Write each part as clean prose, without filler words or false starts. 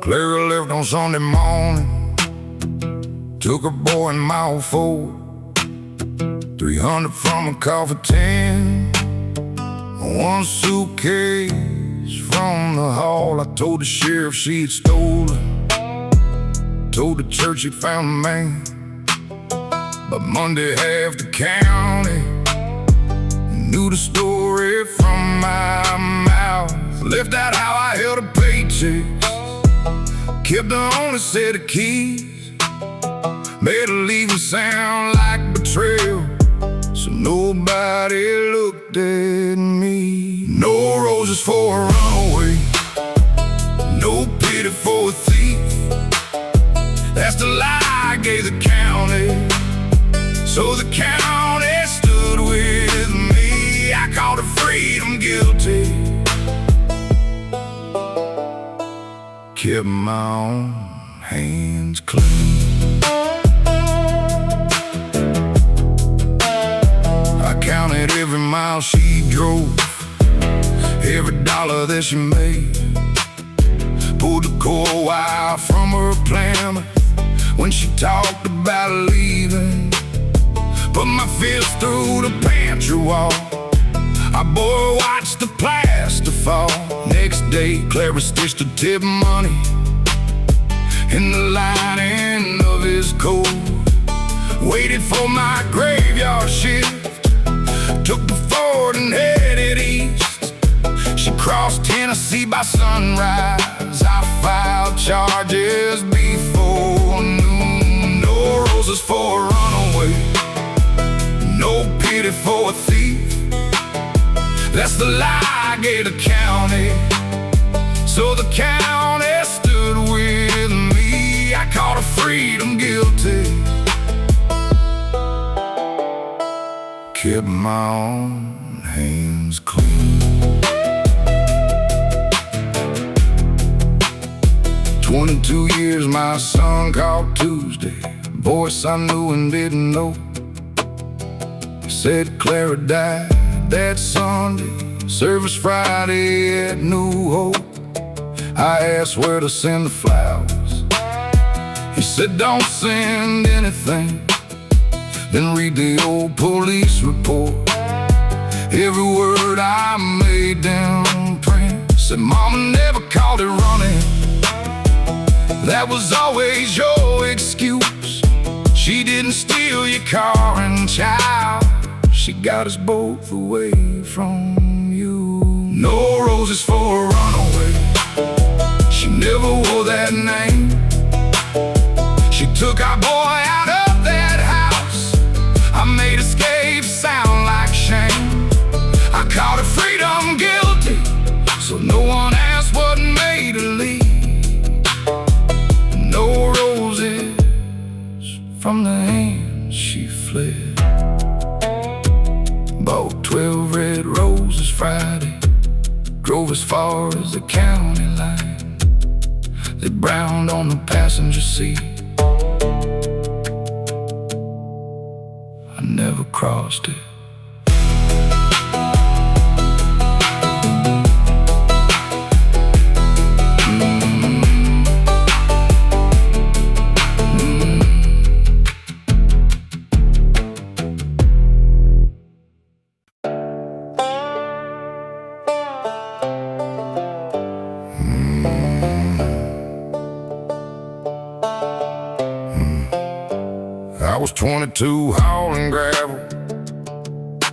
Clara left on Sunday morning, took her boy and my old Ford. 300 from a car for 10, one suitcase from the hall. I told the sheriff she had stolen, told the church he'd found the man. But Monday half the county knew the story from my mouth. Left out how I held a paycheck, kept the only set of keys, made her leave and sound like betrayal, so nobody looked at me. No roses for a runaway, no pity for a thief. That's the lie I gave the county, so the county stood with me. I called her freedom guilty, kept my own hands clean. I counted every mile she drove, every dollar that she made. Pulled the core wire from her plan when she talked about leaving. Put my fist through the pantry wall, our boy watched the plaster fall. Next day, Clara stitched the tip money in the lining of his coat. Waited for my graveyard shift, took the Ford and headed east. She crossed Tennessee by sunrise. I filed charges before noon. No roses for a runaway, no pity for a thief. That's the lie I gave the county, so the county stood with me. I called her freedom guilty, kept my own hands clean. 22 years my son called Tuesday, voice I knew and didn't know. Said Clara died that Sunday, service Friday at New Hope. I asked where to send the flowers, he said don't send anything, then read the old police report. Every word I made down print. Said mama never called it running, that was always your excuse. She didn't steal your car and child, she got us both away from you. No roses for a runaway, she never wore that name. She took our boy out of that house, I made escape sound like shame. I called her freedom guilty, so no one asked what made her leave. No roses from the hand she fled. Bought 12 red roses Friday, drove as far as the county line. They browned on the passenger seat, I never crossed it. I was 22 hauling gravel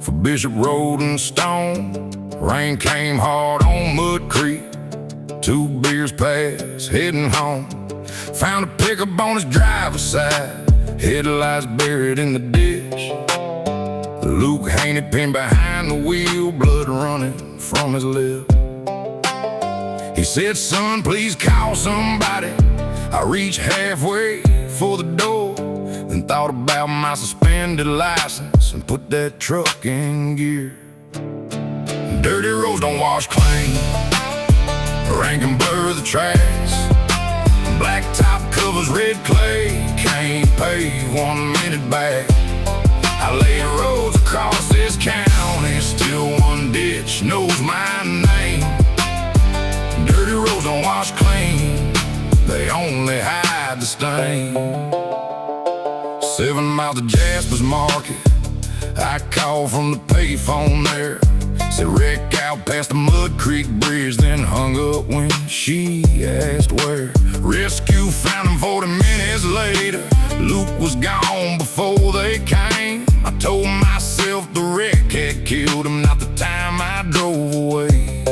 for Bishop Road and Stone. Rain came hard on Mud Creek, 2 beers past, heading home. Found a pickup on his driver's side, headlights buried in the ditch. Luke Haney pinned behind the wheel, blood running from his lip. He said, son, please call somebody. I reached halfway for the door, then thought about my suspended license and put that truck in gear. Dirty roads don't wash clean, rank and blur the tracks. Blacktop covers red clay, can't pave 1 minute back. I laid roads across this county, still one ditch knows my name. Dirty roads don't wash clean, they only hide the stain. 7 miles to Jasper's Market, I called from the payphone there. Said wreck out past the Mud Creek Bridge, then hung up when she asked where. Rescue found him 40 minutes later. Luke was gone before they came. I told myself the wreck had killed him, not the time I drove away.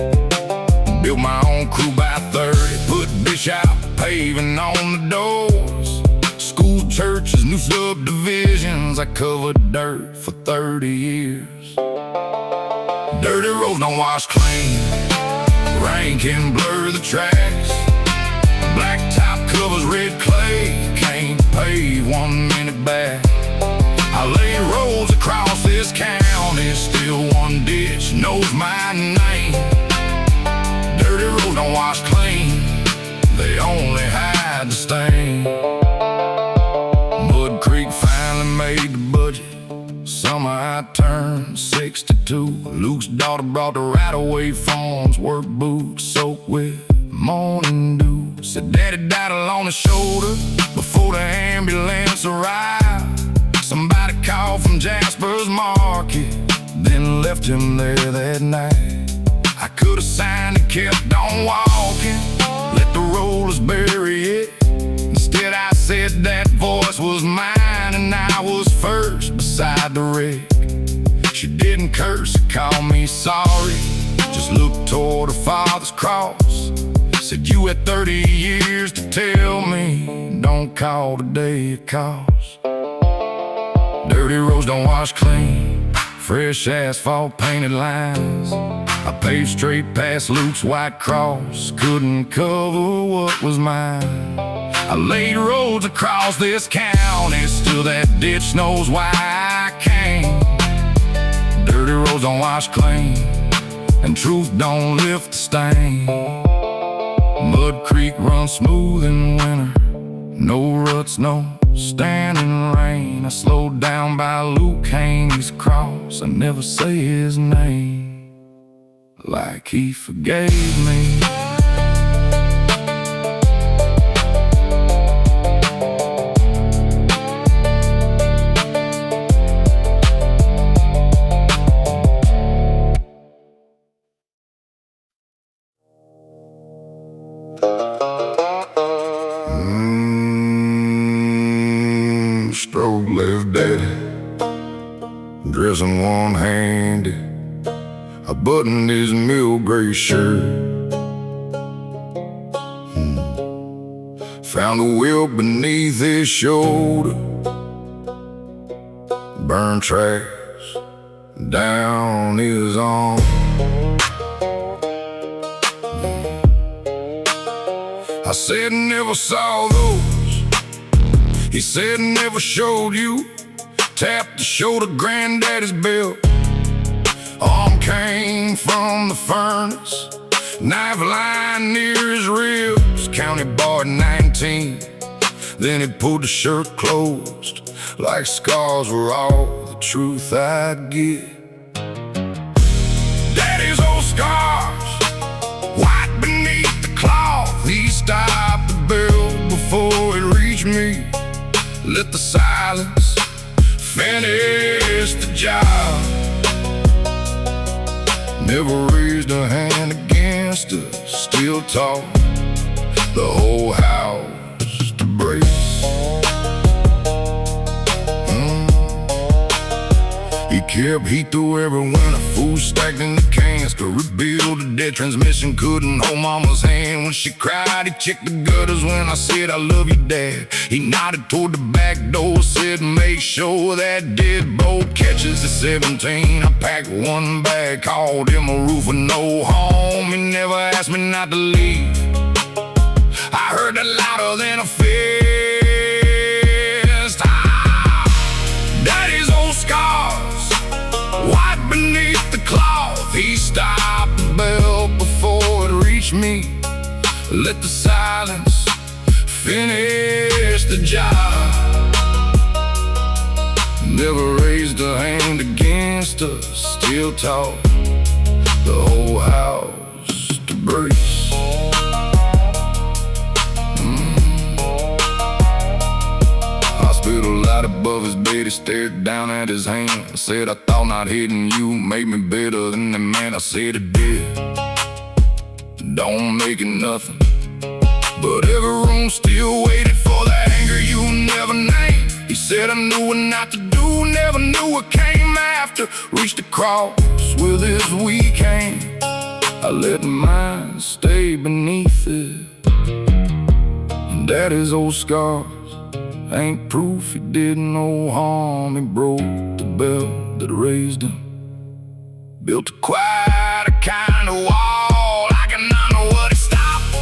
Built my own crew by 30, put Bishop paving on the doors. Schools, churches, new subdivisions, I covered dirt for 30 years. Dirty roads don't wash clean, rain can blur the tracks. Blacktop covers red clay, can't pave 1 minute back. I laid roads across this county, still one ditch knows my name. Dirty roads don't wash clean, they only hide the stain. Mud Creek finally made the budget. Summer I turned 62. Luke's daughter brought the right-of-way phones, work boots soaked with morning dew. Said daddy died along the shoulder before the ambulance arrived. Somebody called from Jasper's Market, then left him there that night. I could've signed and kept on walking, let the rollers bury it. Instead I said that voice was mine, and I was first beside the wreck. She didn't curse or call me sorry, just looked toward her father's cross. Said you had 30 years to tell me, don't call today it costs. Dirty roads don't wash clean, fresh asphalt painted lines. I paved straight past Luke's white cross, couldn't cover what was mine. I laid roads across this county, still that ditch knows why I came. Dirty roads don't wash clean, and truth don't lift the stain. Mud Creek runs smooth in winter, no ruts, no standing rain. I slowed down by Luke Haney's cross, I never say his name, like he forgave me. Stroke left daddy, dressing one-handed. I buttoned his mill gray shirt. Found a wheel beneath his shoulder, burned tracks down his arm. I said never saw those, he said never showed you. Tapped the shoulder, granddaddy's belt. Arm came from the furnace, knife line near his ribs. County bar 19, then he pulled the shirt closed, like scars were all the truth I'd get. Daddy's old scars, white beneath the cloth. He stopped the belt before it reached me. Let the silence finish the job. Never raised a hand against us, still taught the whole house to brace. He kept heat through every winter, food stacked in the cans to rebuild the dead transmission. Couldn't hold mama's hand when she cried. He checked the gutters when I said I love you, Dad. He nodded toward the back door, said make sure that deadbolt catches the 17. I packed one bag, called him a roofer, no home. He never asked me not to leave. I heard that louder than a fist. Daddy's old scars, white beneath the cloth. He stopped the belt before it reached me. Let the silence finish the job. Never raised a hand against us, still taught the whole house to brace. he stared down at his hand. Said, I thought not hitting you made me better than the man. I said it did. Don't make it nothing. But every room still waited for the anger you never named. He said, I knew what not to do, never knew what came after. Reached across with his weak hand. I let mine stay beneath it. And daddy's old scars ain't proof he did no harm. He broke the belt that raised him. Built quite a kind of wall, like a know what he stopped.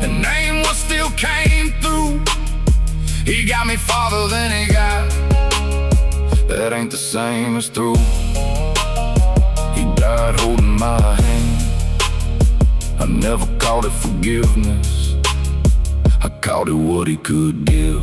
And name what still came through. He got me farther than he got. That ain't the same as through. He died holding my hand. I never called it forgiveness. I called it what he could give.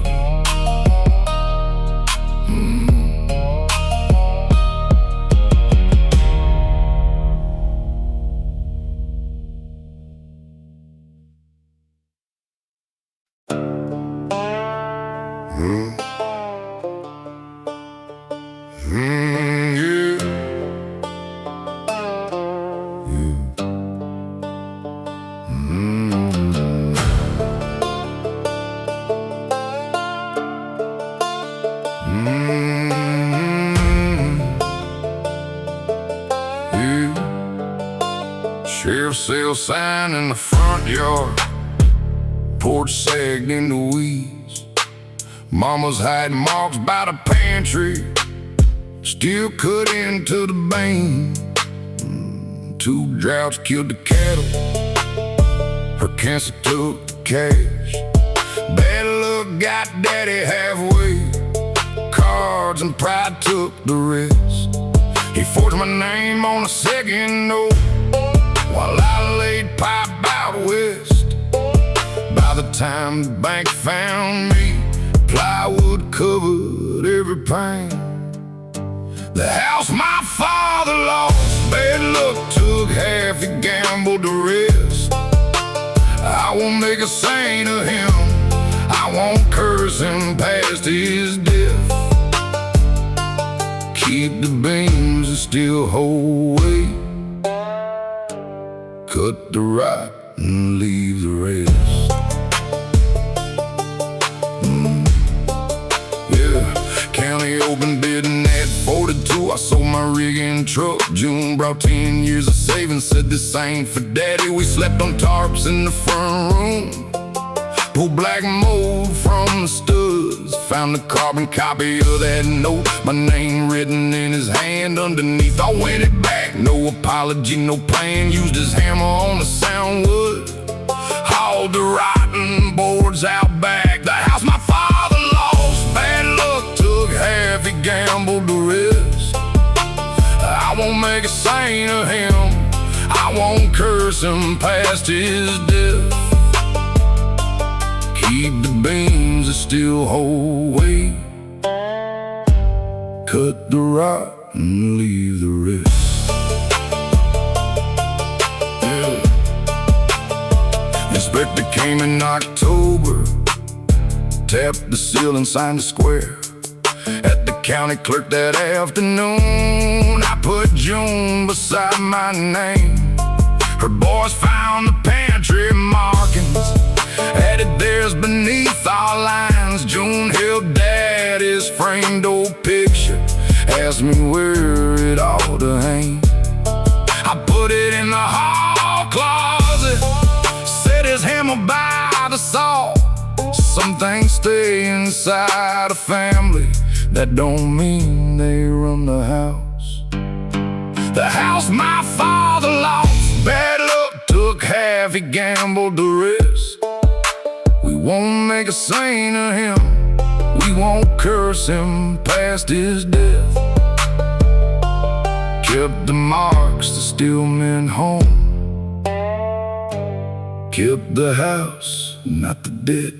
Sheriff's sale sign in the front yard. Porch sagged in the weeds. Mama's hiding marks by the pantry. Still cut into the vein. 2 droughts killed the cattle. Her cancer took the cash. Bad luck got daddy halfway. Cards and pride took the rest. He forged my name on a second note while I laid pipe out west. By the time the bank found me, plywood covered every pane. The house my father lost, bad luck took half, he gambled the rest. I won't make a saint of him, I won't curse him past his death. Keep the beams and still hold weight. Cut the right and leave the rest. County open bidding at 42. I sold my rig and truck. June brought 10 years of savings. Said this ain't for daddy. We slept on tarps in the front room. Pulled black mold from the studs. Found the carbon copy of that note. My name written in his hand underneath. I went it back. No apology, no plan. Used his hammer on the sound wood. Hauled the rotten boards out back. The house my father lost, bad luck took half, he gambled the rest. I won't make a saint of him, I won't curse him past his death. Keep the beams that still hold weight. Cut the rot and leave the rest. Inspector came in October, tapped the seal and signed the square. At the county clerk that afternoon, I put June beside my name. Her boys found the pantry markings, added theirs beneath our lines. June held daddy's framed old picture, asked me where it ought to hang. I put it in the hall closet, set his hammer by the saw. Some things stay inside a family, that don't mean they run the house. The house my father lost, bad luck took half, he gambled the rest. We won't make a saint of him, we won't curse him past his death. Kept the marks that still meant home. Kept the house, not the debt.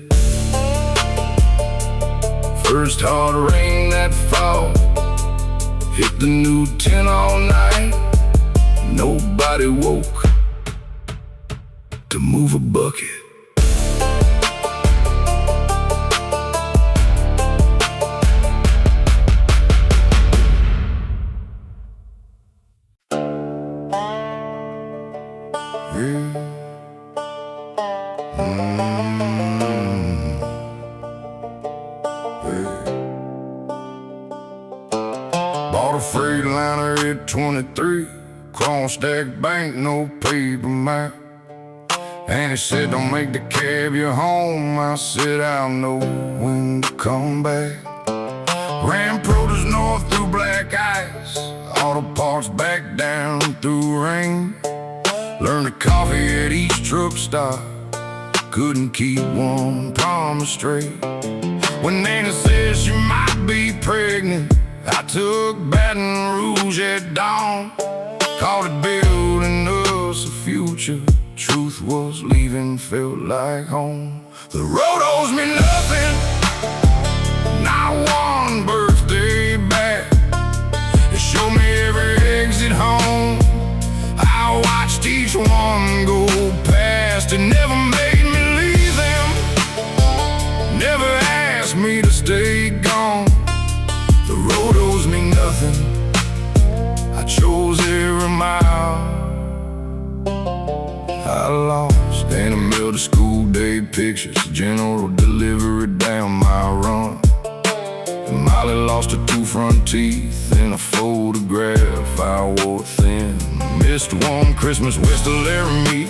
First hard rain that fall hit the new 10 all night. Nobody woke to move a bucket. Bought a Freightliner at 23, chrome stack bank, no paper map. And he said, don't make the cab your home. I said, I'll know when to come back. Ran produce north through black ice, auto parts back down through rain. Learned the coffee at each truck stop, couldn't keep one promise straight. When Nana said she might be pregnant, I took Baton Rouge at dawn. Called it building us a future. Truth was leaving felt like home. The road owes me nothing, not one birthday back. It showed me every exit home. I watched each one go past. It never made me leave them, never asked me to stay gone. The road owes me nothing, I chose every mile. I lost in the middle of school day pictures, general delivery down my run. And Molly lost her 2 front teeth in a photograph I wore thin. Missed one Christmas west of Laramie,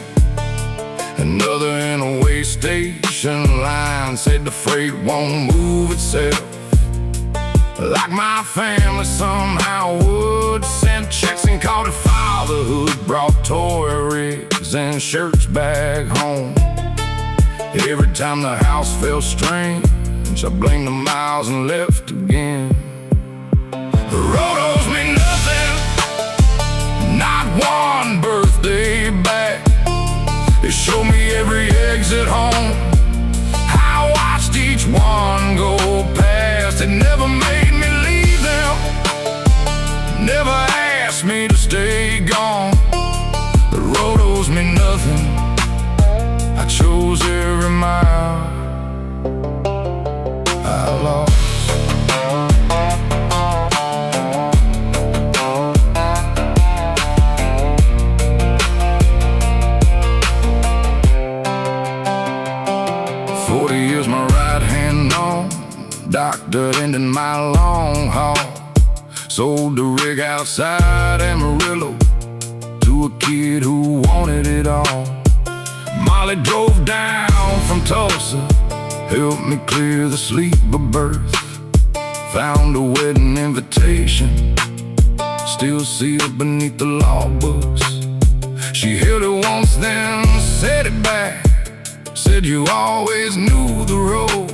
another in a way station line. Said the freight won't move itself, like my family somehow would. Sent checks and called it fatherhood, brought toy rigs and shirts back home. Every time the house felt strange, I blamed the miles and left again. The road owes me nothing, not one birthday back. It showed me every exit home. I watched each one go past. It never made me leave them, never asked me to stay gone. The road owes me nothing, I chose every mile. I lost. 40 years my right hand on, doctored ending my long haul. Sold the rig outside Amarillo to a kid who wanted it all. Molly drove down from Tulsa, helped me clear the sleep of birth. Found a wedding invitation, still sealed beneath the law books. She held it once, then set it back. Said you always knew the road.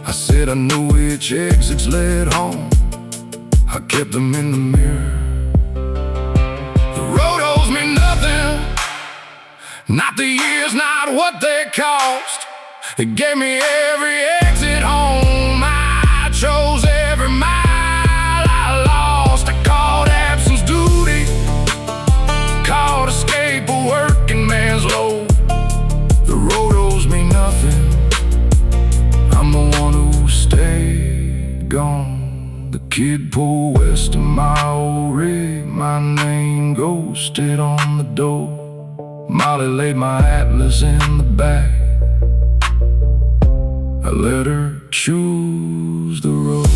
I said I knew which exits led home. I kept them in the mirror. The road owes me nothing, not the years, not what they cost. It gave me every exit home. I chose every mile I lost. I called absence duty, called escape a working man's load. The road owes me nothing, I'm the one who stayed gone. The kid pulled west of my old rig, my name ghosted on the door. Molly laid my atlas in the back, I let her choose the road.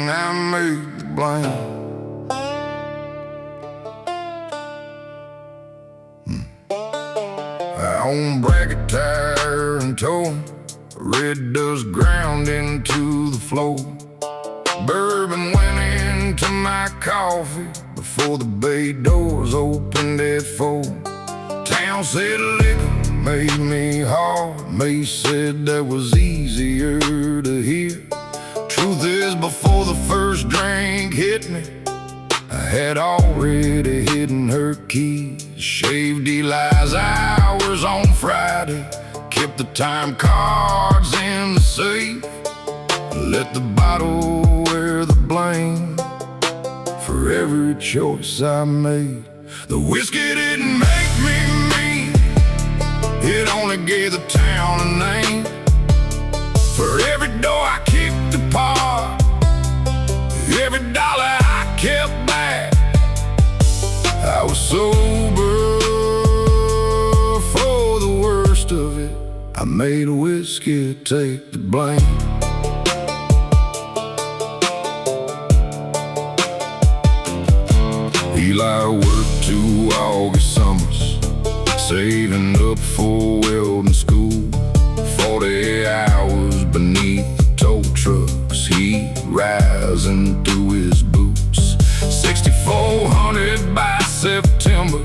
I made the blame. I own bracket tire and toe, red dust ground into the floor. Bourbon went into my coffee before the bay doors opened at 4. Town said liquor made me hard, May said that was easier to hear. Truth is, before the first drink hit me, I had already hidden her keys. Shaved Eli's hours on Friday, kept the time cards in the safe. Let the bottle wear the blame for for every choice I made. The whiskey didn't make me mean, it only gave the town a name. For every door I kicked apart, every dollar I kept back, I was sober for the worst of it. I made whiskey take the blame. Eli worked 2 August summers, saving up for welding school. 40 hours beneath the tow trucks, heat rising through his boots. 6,400 by September,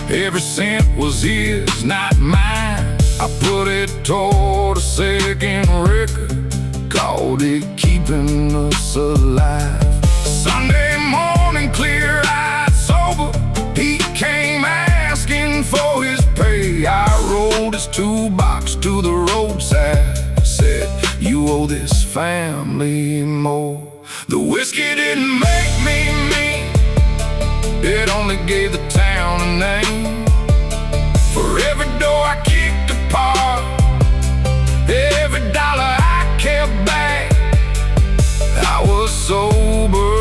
every cent was his, not mine. I put it toward a second record, called it Keeping Us Alive. Sunday morning, clear-eyed, sober, he came asking for his pay. I rolled his toolbox to the roadside, said, "You owe this family more." The whiskey didn't make me mean, it only gave the town a name. For every door I kicked apart, every dollar I kept back, I was sober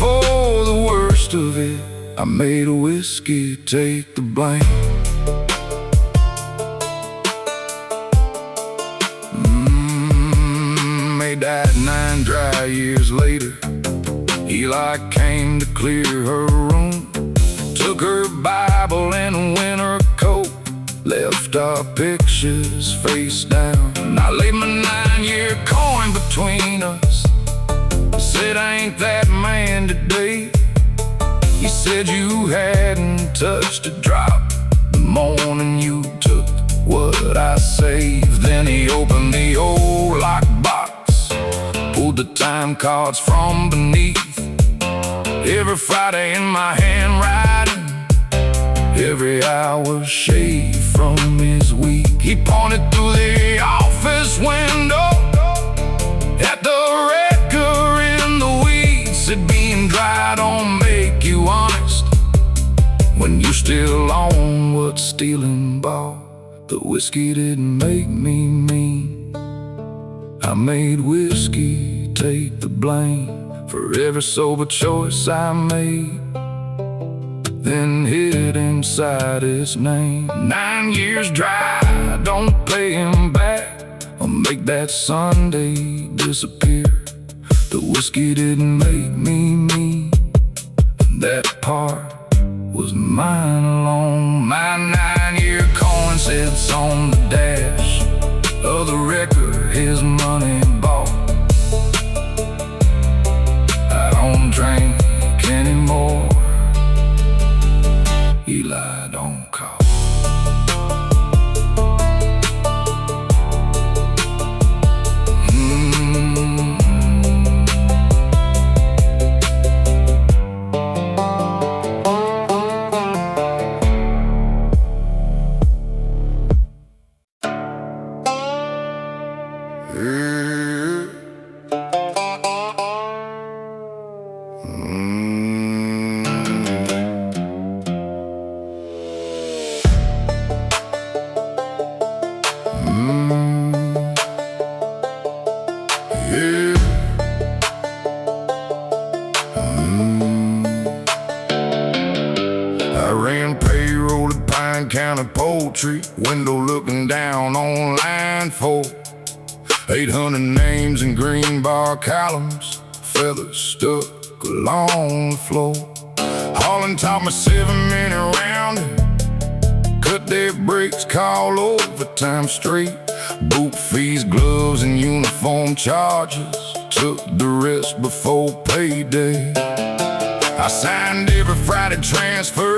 for the worst of it. I made a whiskey take the blame. May died 9 dry years later. Eli came to clear her room, took her Bible and a winter coat, left our pictures face down. I laid my 9-year coin between us, said, "I ain't that man today." He said, "You hadn't touched a drop the morning you took what I saved." Then he opened the old lockbox, pulled the time cards from beneath. Every Friday in my handwriting, every hour shaved from his week. He pointed through the office window at the wrecker in the weeds, said, "Being dry don't make you honest when you still own what stealing bought." The whiskey didn't make me mean, I made whiskey take the blame for every sober choice I made, then hid inside his name. 9 years dry, don't pay him back, or make that Sunday disappear. The whiskey didn't make me mean, that part was mine alone. My 9-year coin sits on the dash of the wrecker his money bought. I don't drink anymore, Eli don't call. I ran payroll at Pine County Poultry, window looking down on line 4. 800 names in green bar columns, feathers stuck along the floor. Hauling taught me 7-minute rounding, cut their breaks, call overtime straight. Boot fees, gloves, and uniform charges, took the rest before payday. I signed every Friday transfer,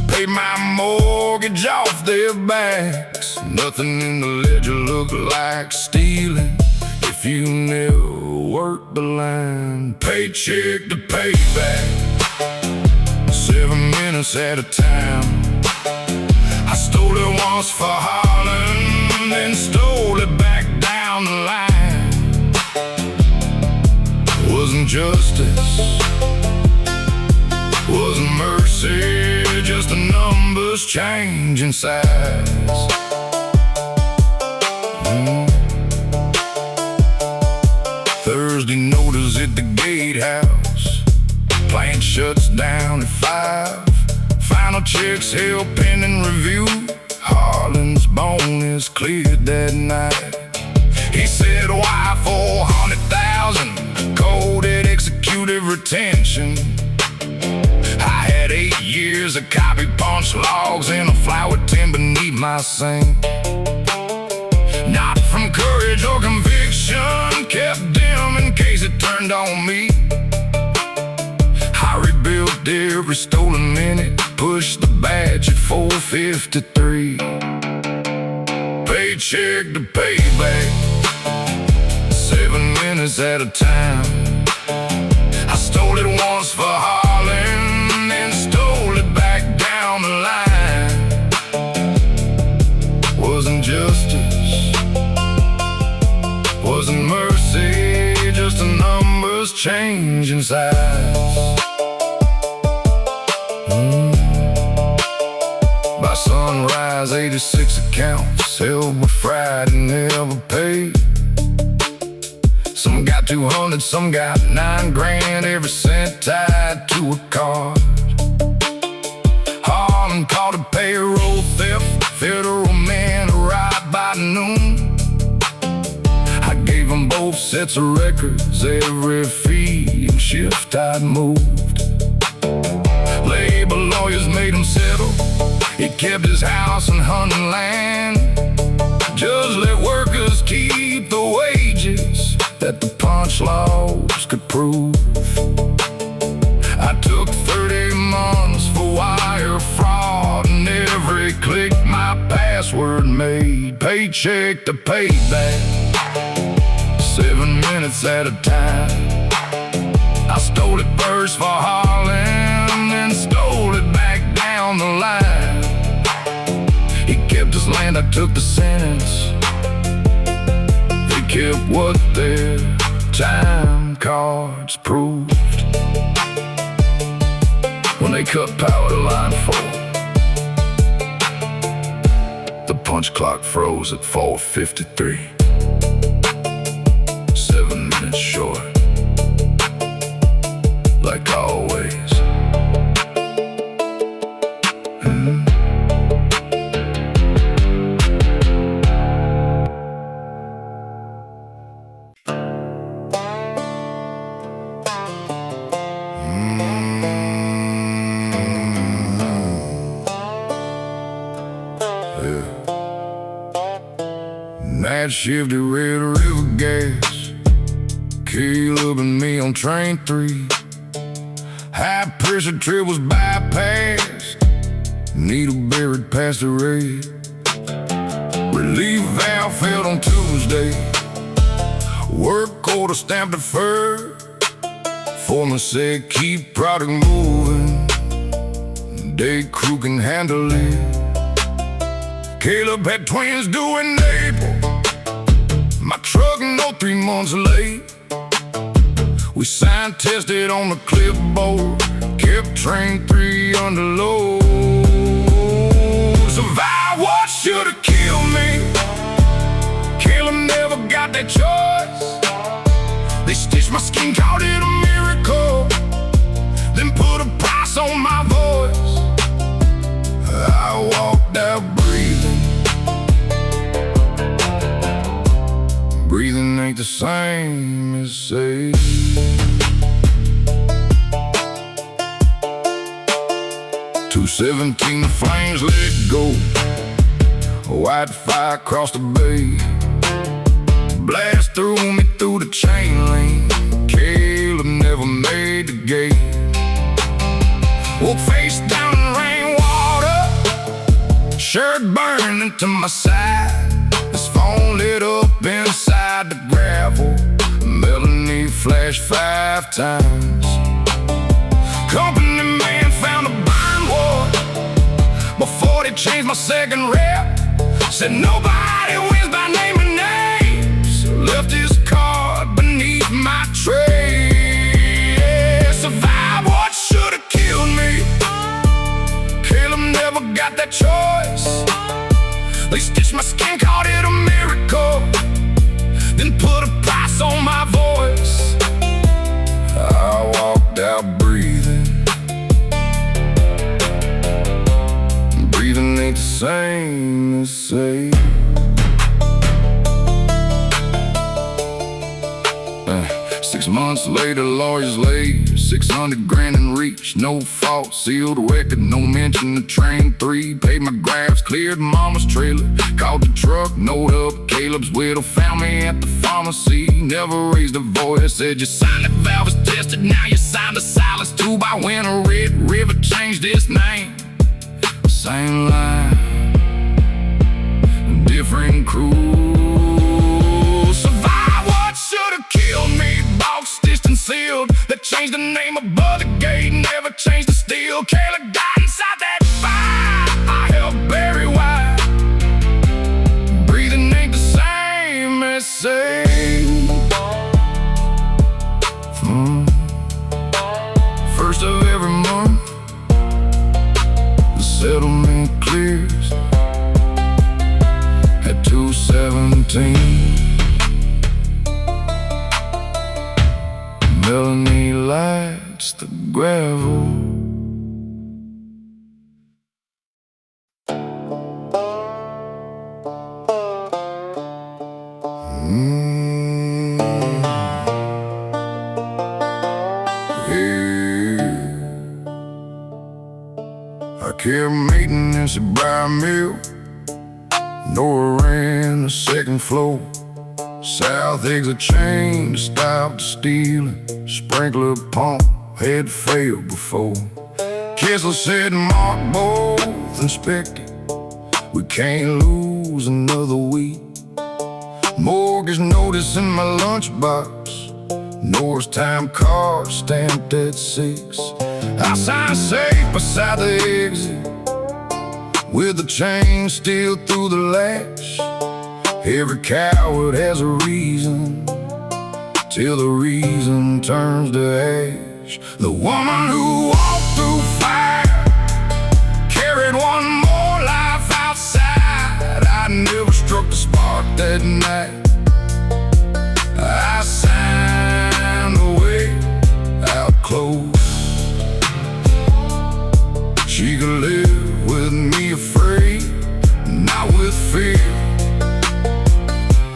paid my mortgage off their backs. Nothing in the ledger looked like stealing if you never worked the line. Paycheck to payback, 7 minutes at a time. I stole it once for Harlan, then stole it back down the line. Wasn't justice, wasn't mercy, just the numbers changing size. Thursday notice at the gatehouse, plant shuts down at 5. Final checks held pending review. Harlan's bone is cleared that night. He said, why 400,000? Coded executive retention. I had 8 years of copy punch logs in a flower tin beneath my sink. Not from courage or conviction, kept dim in case it turned on me. I rebuilt every stolen minute, pushed the badge at 4:53. Paycheck to payback, 7 minutes at a time. I stole it once for Harlan, then stole it back down the line. Wasn't justice, wasn't mercy, just the numbers changing size. By sunrise, 86 accounts held but Friday never paid. Some got 200, some got 9 grand, every cent tied to a card. Harlan caught a payroll theft, federal man arrived by noon. I gave them both sets of records, every fee and shift I'd moved. Labor lawyers made him settle, he kept his house and hunting land. Just let workers keep the wages that the punch logs could prove. I took 30 months for wire fraud, and every click my password made. Paycheck to payback, 7 minutes at a time. I stole it first for Harlan, then stole it back down the line. He kept his land, I took the sentence. They kept what their time cards proved. When they cut power to line 4, the punch clock froze at 4:53. 7 minutes short, like always. Night shift at Red River Gas, Caleb and me on train 3. High pressure trip was bypassed, needle buried past the red. Relief valve failed on Tuesday, work order stamped deferred. Foreman said keep product moving, day crew can handle it. Caleb had twins due in April, my truck no 3 months late. We signed tested on the clipboard, kept train 3 under load. Survive what should've killed me, Caleb never got that choice. They stitched my skin, called it a miracle, then put a price on my voice. I walked out breathing. Breathing ain't the same as safe. .217, the flames let go, white fire across the bay. Blast through me through the chain link, Caleb never made the gate. Woke face down in rainwater, shirt burned into my side. His phone lit up inside the gravel, Melanie flashed 5 times. Company man found a burn ward before they changed my second rep. Said nobody wins by naming names, left his card beneath my tray. same as say. 6 months later, lawyers laid 600 grand in reach. No fault, sealed record, no mention of train 3. Paid my grabs, cleared mama's trailer. Called the truck, note up. Caleb's widow found me at the pharmacy. Never raised a voice, said your silent valve is tested. Now you signed a silence too by when a Red River changed its name. Same line, different crew. Survive what should've killed me. Box stitched and sealed. That changed the name above the gate, never changed the steel. Caleb died inside that fire I helped bury wide. Breathing ain't the same as say. First of every month, the settlement clears at 217. Melanie lights the gravel. I care maintenance at Briar Mill. Nora ran the second floor. South exit chain to stop the stealing. Sprinkler pump had failed before. Kessler said mark both inspected. We can't lose another week. Mortgage notice in my lunchbox. Nora's time card stamped at 6. I signed safe beside the exit, with the chain still through the latch. Every coward has a reason, till the reason turns to ash. The woman who walked through fire carried one more life outside. I never struck the spark that night. I signed away out close. She could live with me afraid, not with fear.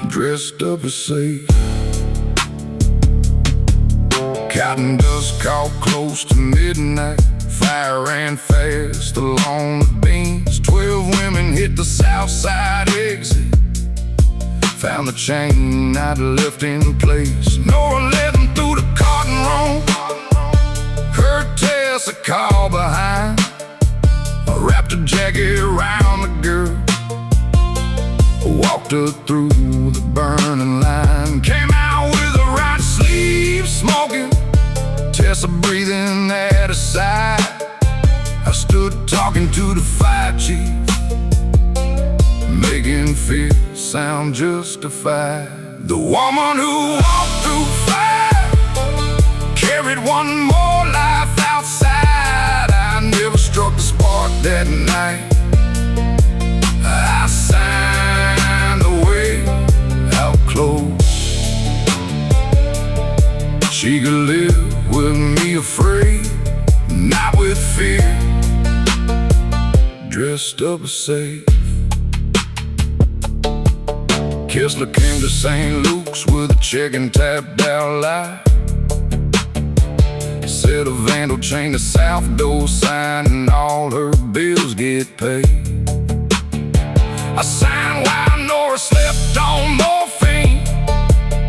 Dressed up as safe. Cotton dust caught close to midnight. Fire ran fast along the beams. 12 women hit the south side exit. Found the chain I'd left in place. Nora led them through the cotton room. Heard Tess a call behind. I wrapped a jacket around the girl. Walked her through the burning line. Came out with her right sleeve smoking. Tessa breathing at her side. I stood talking to the fire chief, making fear sound justified. The woman who walked through fire carried one more life outside. I never struck the spark that night. I signed away out close. She could live with me afraid, not with fear. Dressed up as safe. Kessler came to St. Luke's with a check and tapped out live. Said a vandal chained the south door sign and all her bills get paid. I signed while Nora slept on morphine.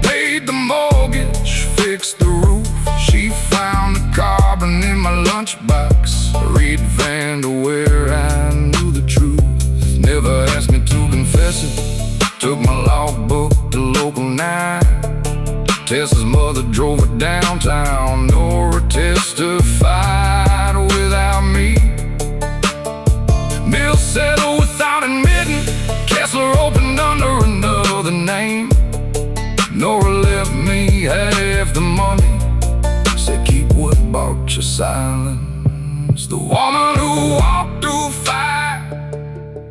Paid the mortgage, fixed the roof. She found the carbon in my lunchbox. Read Vandal where I knew the truth. Never asked me to confess it. Took my logbook to local 9. Tessa's mother drove her downtown. Nora testified without me. Mill settled without admitting. Kessler opened under another name. Nora left me half the money. Said keep what bought your silence. The woman who walked through fire,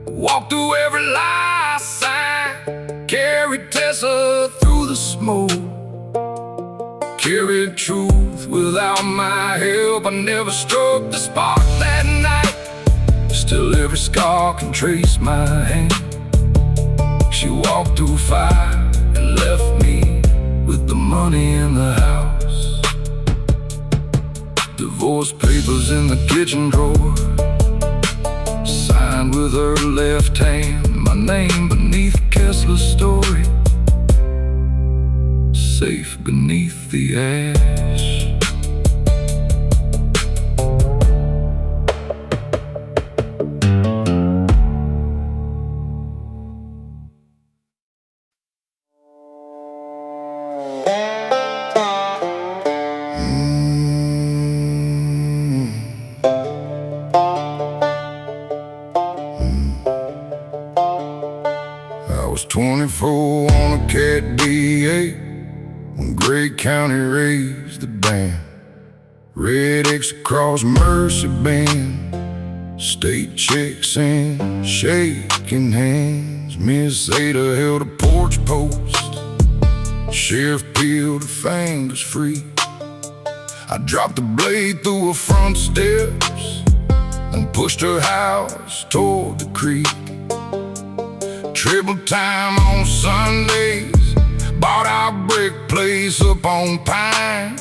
walked through every lie I signed. Carried Tessa through the smoke. Carried truth without my help. I never struck the spark that night. Still every scar can trace my hand. She walked through fire and left me with the money in the house. Divorce papers in the kitchen drawer, signed with her left hand, my name beneath Kessler's story, safe beneath the ash. I was 24 on a Cat D8 when Gray County raised the band. Red X across Mercy Band, state checks and shaking hands. Miss Ada held a porch post, Sheriff peeled her fingers free. I dropped the blade through her front steps and pushed her house toward the creek. Triple time on Sundays, bought our brick place up on Pine.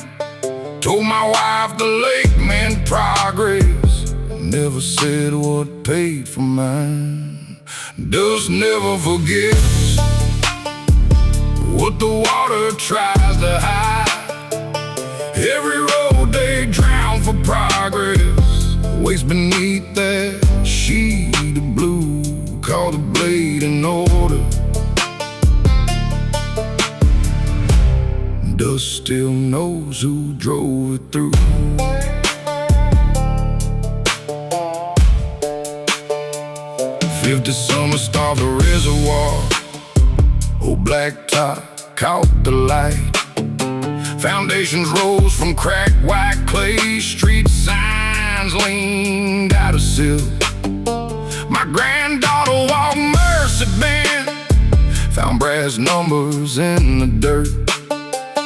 Told my wife the lake meant progress, never said what paid for mine. Dust never forgets what the water tries to hide. Every road they drown for progress waits beneath that sheet of blue. Call the blade in order. Dust still knows who drove it through. 50 summers starved the reservoir. Old blacktop caught the light. Foundations rose from cracked white clay. Street signs leaned out of silk. My granddaughter walked Mercy Band, found brass numbers in the dirt.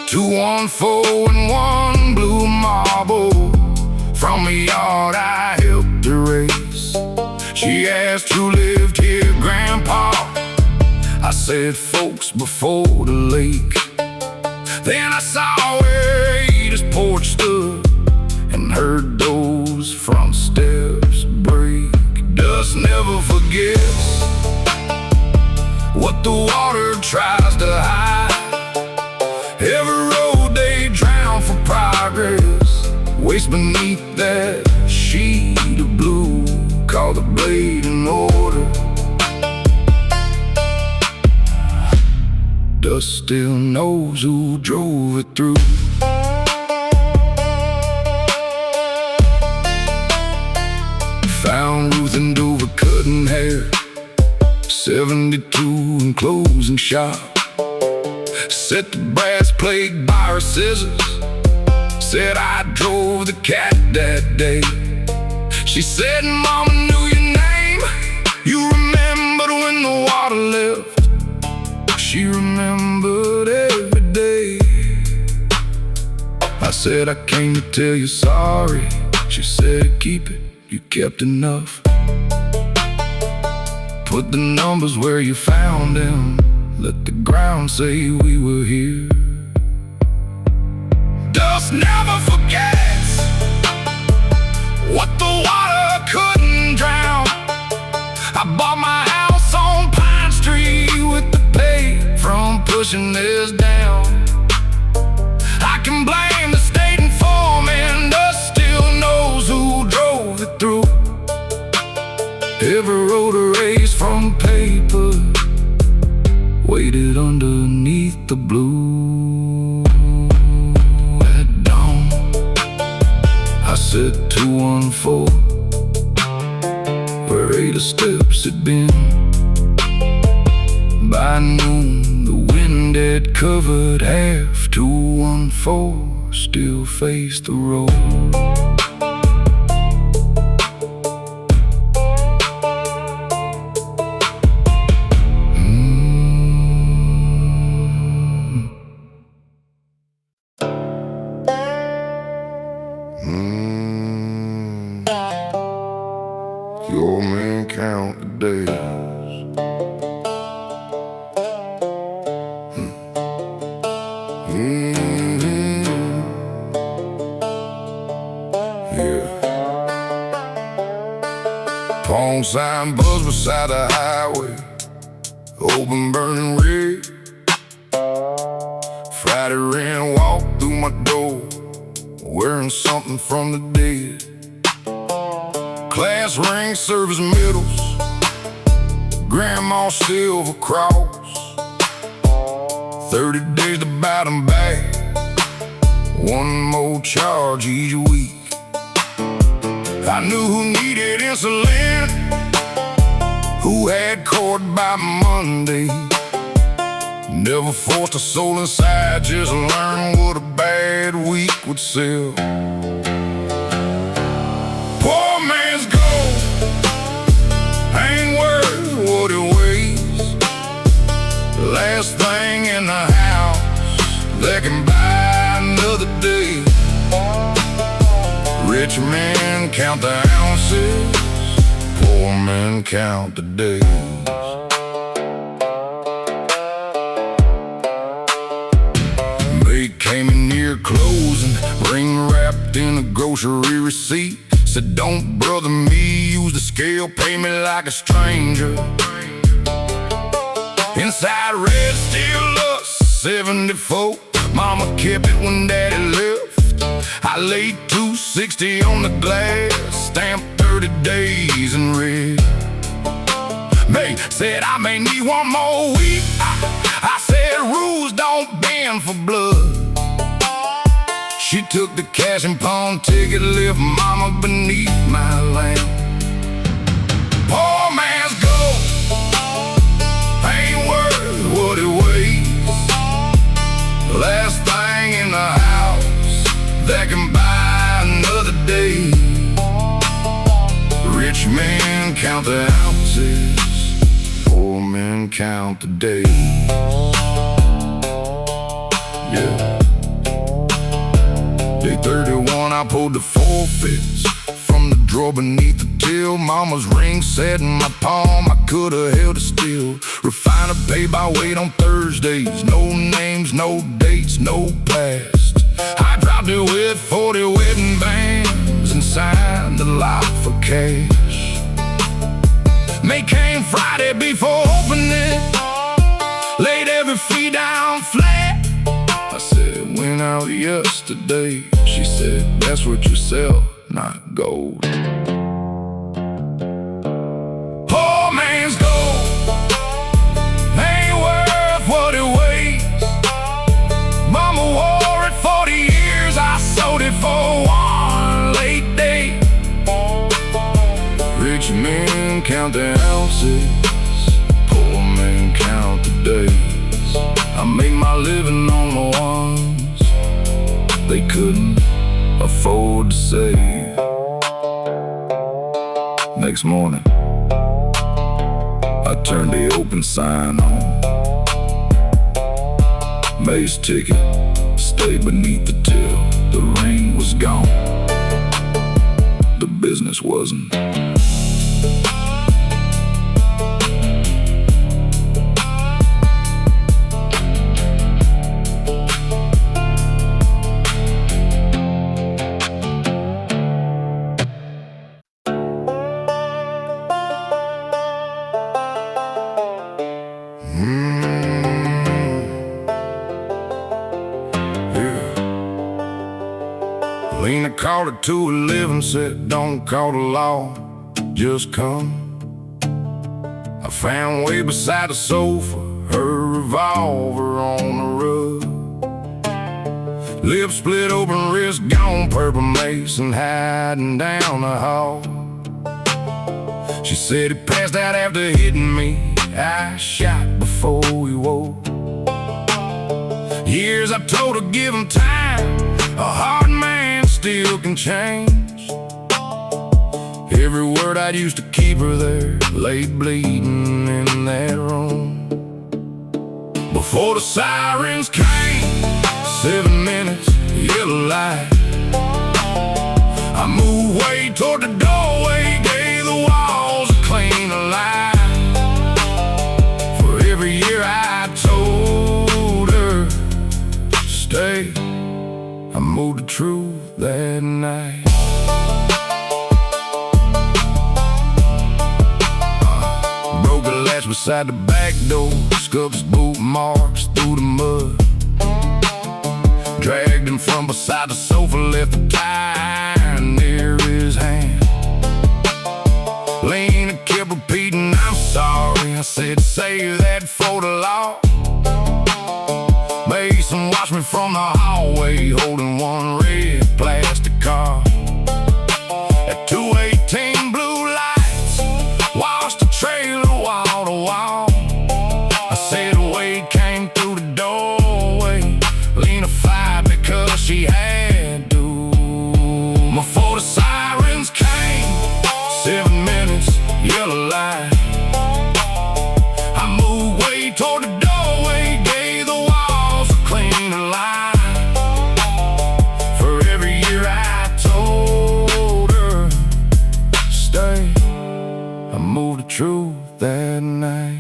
214 and one blue marble from a yard I helped erase. She asked who lived here, Grandpa. I said folks before the lake. Then I saw where Ada's porch stood and heard those front steps break. Dust never forgets what the water tries to hide. Every road they drown for progress waits beneath that sheet of blue. Call the blade in order. Dust still knows who drove it through. Found Ruth and Dover cutting hair, 72 and closing shop. Set the brass plate by her scissors, said I drove the cat that day. She said, Mama knew your name, you remembered when the water left. She remembered every day. I said, I came to tell you sorry. She said, keep it, you kept enough. Put the numbers where you found them, let the ground say we were here. Dust never forgets what the water couldn't drown. I bought my house on Pine Street with the pay from pushing this down. I can blame the state and foreman, dust still knows who drove it through. Every road erased from paper waited underneath the blue. At dawn, I said 214, where 8 steps had been. By noon, the wind had covered half. 214 still faced the road. Your man. days. Yeah. Phone sign buzz beside the highway, open burning red. Friday rain walked through my door, wearing something from the dead. Class ring, service medals, grandma's silver cross. 30 days to buy them back, one more charge each week. I knew who needed insulin, who had court by Monday. Never forced a soul inside, just learned what a bad week would sell. Poor man's gold ain't worth what it weighs. Last thing in the house that can buy another day. Rich men count the ounces, poor men count the days. Came in near closing, ring wrapped in a grocery receipt. Said, don't brother me, use the scale, pay me like a stranger. Inside read still lust, 74. Mama kept it when daddy left. I laid $2.60 on the glass, stamped 30 days in red. May said I may need one more week. I said rules don't bend for blood. She took the cash and pawn ticket, left mama beneath my lamp. Poor man's gold ain't worth what it weighs. Last thing in the house that can buy another day. Rich men count the ounces, poor men count the days. Yeah. Day 31, I pulled the forfeits from the drawer beneath the till. Mama's ring sat in my palm, I could've held it still. Refiner pay by weight on Thursdays, no names, no dates, no past. I dropped it with 40 wedding bands and signed the lot for cash. May came Friday before opening, laid every fee down flat. I said, went out yesterday. She said, that's what you sell, not gold. Poor man's gold ain't worth what it weighs. Mama wore it 40 years, I sold it for one late day. Rich men count the ounces, poor men count the days. I make my living on the ones they couldn't afford to save. Next morning, I turned the open sign on. May's ticket stayed beneath the till. The rain was gone, the business wasn't. Lena called it 211, said don't call the law, just come. I found way beside the sofa, her revolver on the rug. Lips split open, wrist gone, purple mason hiding down the hall. She said he passed out after hitting me, I shot before he woke. Years I told her give him time, a hard man still can change. Every word I used to keep her there lay bleeding in that room. Before the sirens came, 7 minutes, yellow light. I moved way toward the doorway, gave the walls a clean light. truth that night. Broke the latch beside the back door, scuffed his boot marks through the mud. Dragged him from beside the sofa, left the tie near his hand. Lena kept repeating, "I'm sorry." I said, "Save that for the law." Mason watched me from the hallway, holding one red plastic car. At 218 blue lights, washed the trailer wall to wall. I said Wade came through the doorway. Lena fired because she had to. Before the sirens came, 7 minutes, yellow light. I moved way toward the doorway, gave the walls a clean line. For every year I told her, stay, I moved the truth that night.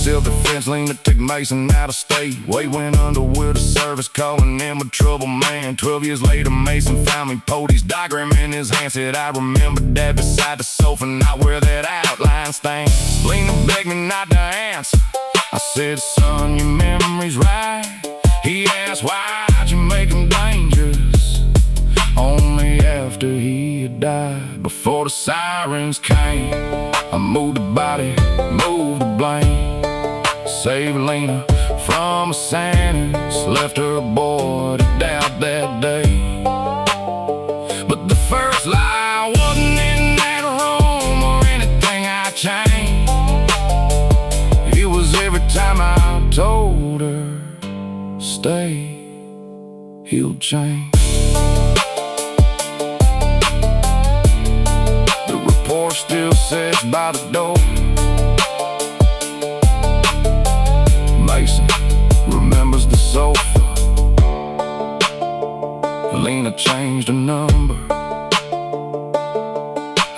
Self-defense, Lena took Mason out of state. Wade went under with a service, calling him a trouble man. 12 years later, Mason found me, pulled his diagram in his hand. Said, "I remember that beside the sofa, not where that outline stands." Lena begged me not to answer. I said, "Son, your memory's right." He asked, "Why'd you make him dangerous?" Only after he had died. Before the sirens came, I moved the body, moved the blame. Saved Lena from a sentence, left her boy to doubt that day. But the first lie wasn't in that room or anything I changed. It was every time I told her, stay, he'll change. The report still sits by the door. Mason remembers the sofa. Lena changed her number.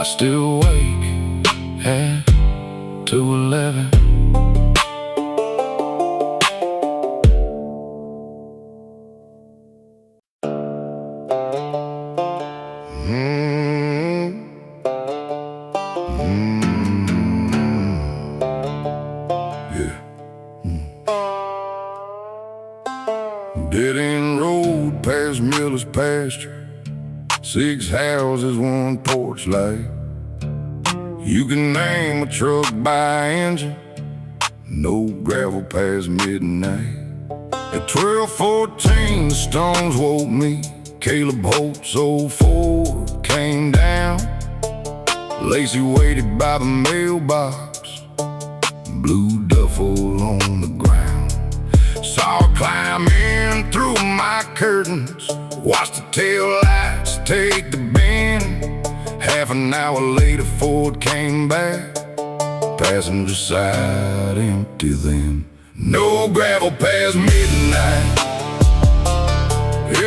I still wake at 2:11. Dead-end road past Miller's pasture, 6 houses, 1 porch light. You can name a truck by engine, no gravel past midnight. At 12:14 the stones woke me. Caleb Holt's old Ford came down. Lacey waited by the mailbox, blue duffel on the ground. Saw her climb in through my curtains, watched the tail lights take the bend. Half an hour later Ford came back, passenger side empty then. No gravel past midnight.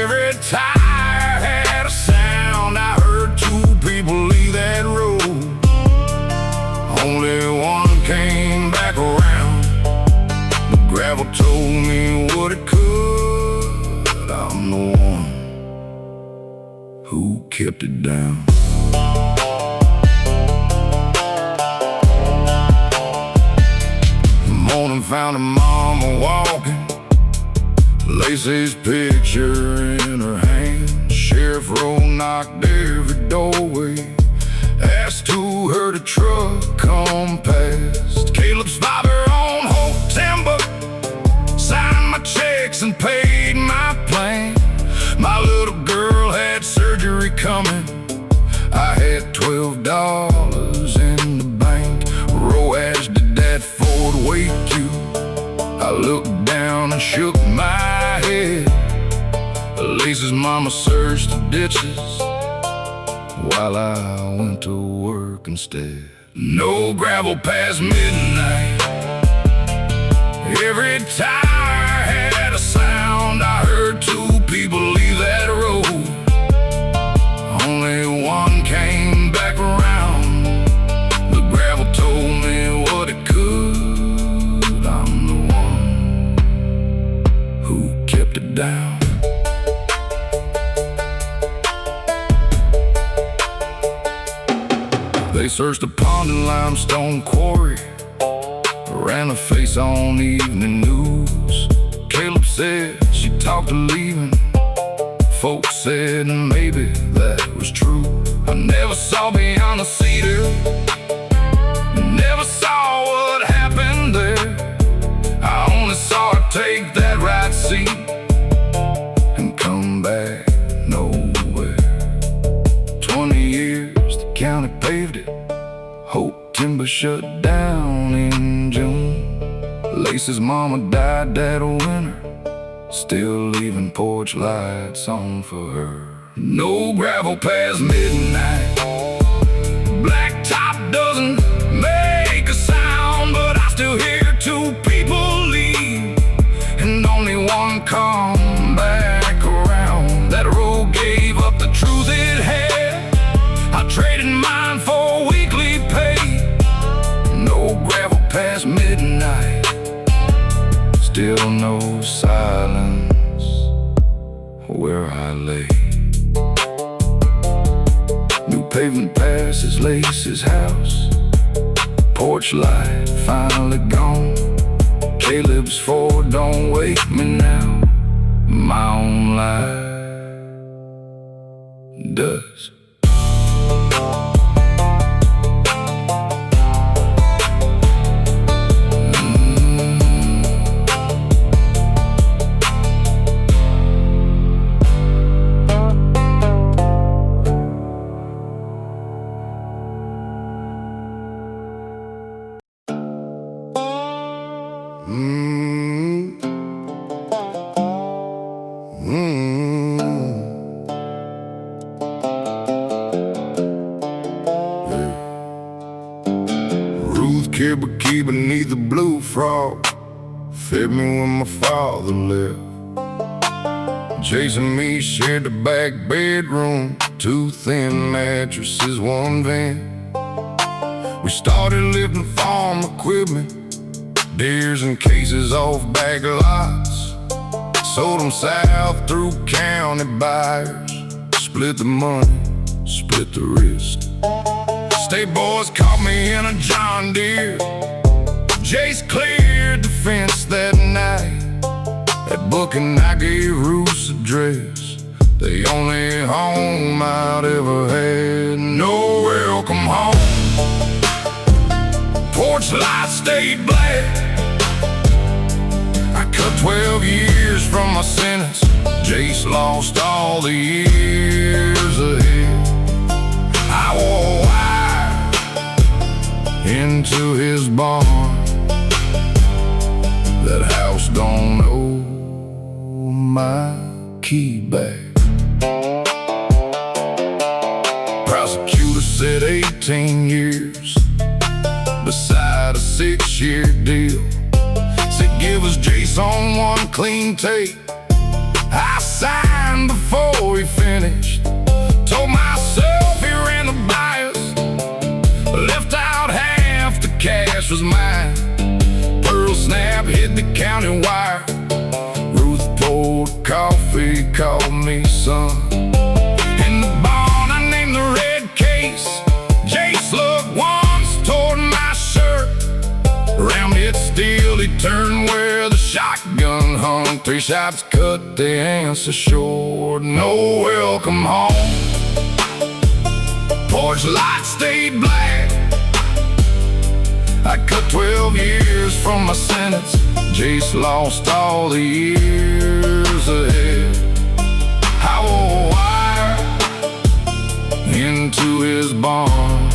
Every tire had a sound. I heard 2 people leave that road. Only one came back around. The gravel told me what it could. I'm the one who kept it down. The morning found her mama walking, Lacey's picture in her hand. Sheriff roll knocked every doorway, asked who heard a truck come past. Caleb's father on Hope Timber, signed my checks and paid my plan. My little girl had surgery coming. I had $12 in the bank. Roaz, did that Ford wake you? I looked down and shook my head. Lisa's mama searched the ditches while I went to work instead. No gravel past midnight. Every tire had a sound. I heard 2 people leave that road. Only one came back around. The gravel told me what it could. who kept it down. They searched a pond and limestone quarry, ran a face on evening news. Caleb said she talked to leaving. Folks said maybe that was true. I never saw beyond the cedar, never saw what happened there. I only saw her take that right seat and come back nowhere. 20 years the county paved it. Hope Timber shut down in June. Lacey's mama died that winter, still leaving porch lights on for her. No gravel past midnight, blacktop doesn't make a sound, but I still hear two people leave and only one come back around. That road gave up the truth it had. I traded mine for weekly pay. No gravel past midnight, still no silence where I lay. New pavement passes Lacey's house, porch light finally gone. Caleb's Ford don't wake me now, my own life does. Kibbuki beneath the blue frog fed me when my father left. Jason and me shared the back bedroom, two thin mattresses, one van. We started lifting farm equipment, deers and cases off back lots. Sold them south through county buyers, split the money, split the risk. State boys caught me in a John Deere. Jace cleared the fence that night. That booking I gave Ruth's address, the only home I'd ever had. No welcome home, porch light stayed black. I cut 12 years from my sentence. Jace lost all the years ahead. I wore into his barn. That house don't owe my key back. Prosecutor said 18 years beside a 6-year deal. Said give us Jason one clean tape. I signed before he finished. Told myself he ran the bias, left out half the cash was mine. Pearl snap hit the county wire. Ruth poured coffee, called me son. In the barn I named the red case. Jace looked once toward my shirt. Around it steel he turned where the shotgun hung. 3 shots cut the answer short. No welcome home, porch light stayed black. I cut 12 years from my sentence. Jace lost all the years ahead. I wore wire into his barn.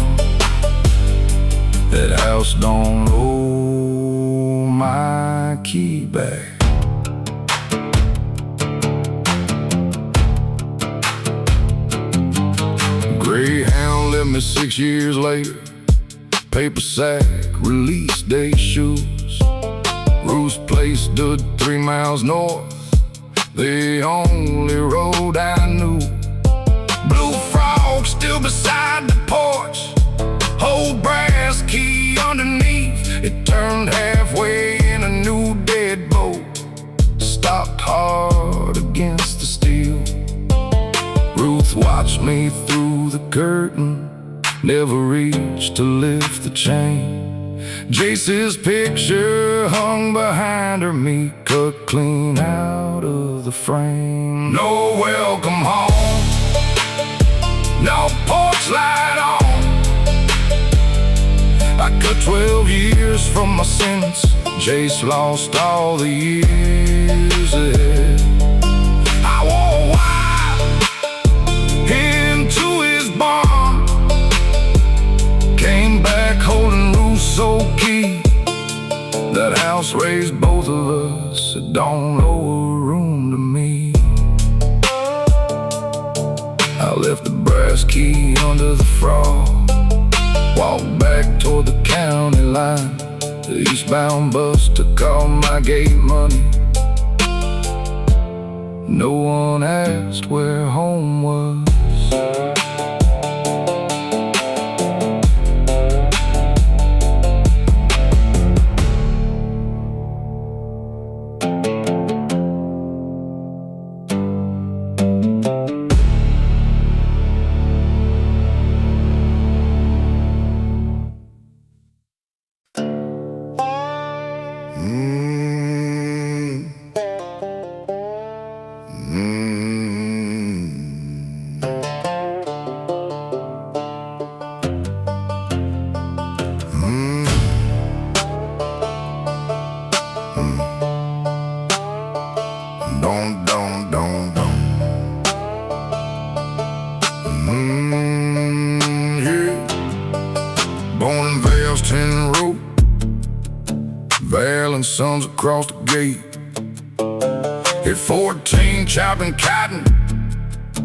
That house don't owe my key back. Greyhound left me 6 years later. Paper sack, release day shoes. Ruth's place stood 3 miles north, the only road I knew. Blue frog still beside the porch, old brass key underneath. It turned halfway in a new deadbolt. Stopped hard against the steel. Ruth watched me through the curtain, never reached to lift the chain. Jace's picture hung behind her, me cut clean out of the frame. No welcome home, no porch light on. I cut 12 years from my sentence. Jace lost all the years ahead. I wore white into his barn, came back holding Rousseau key. That house raised both of us, it don't owe a room to me. I left the brass key under the frog, walked back toward the county line. The eastbound bus took all my gate money. No one asked where home was. Born in Vale's 10 Road, Val and Sons across the gate. At 14, chopping cotton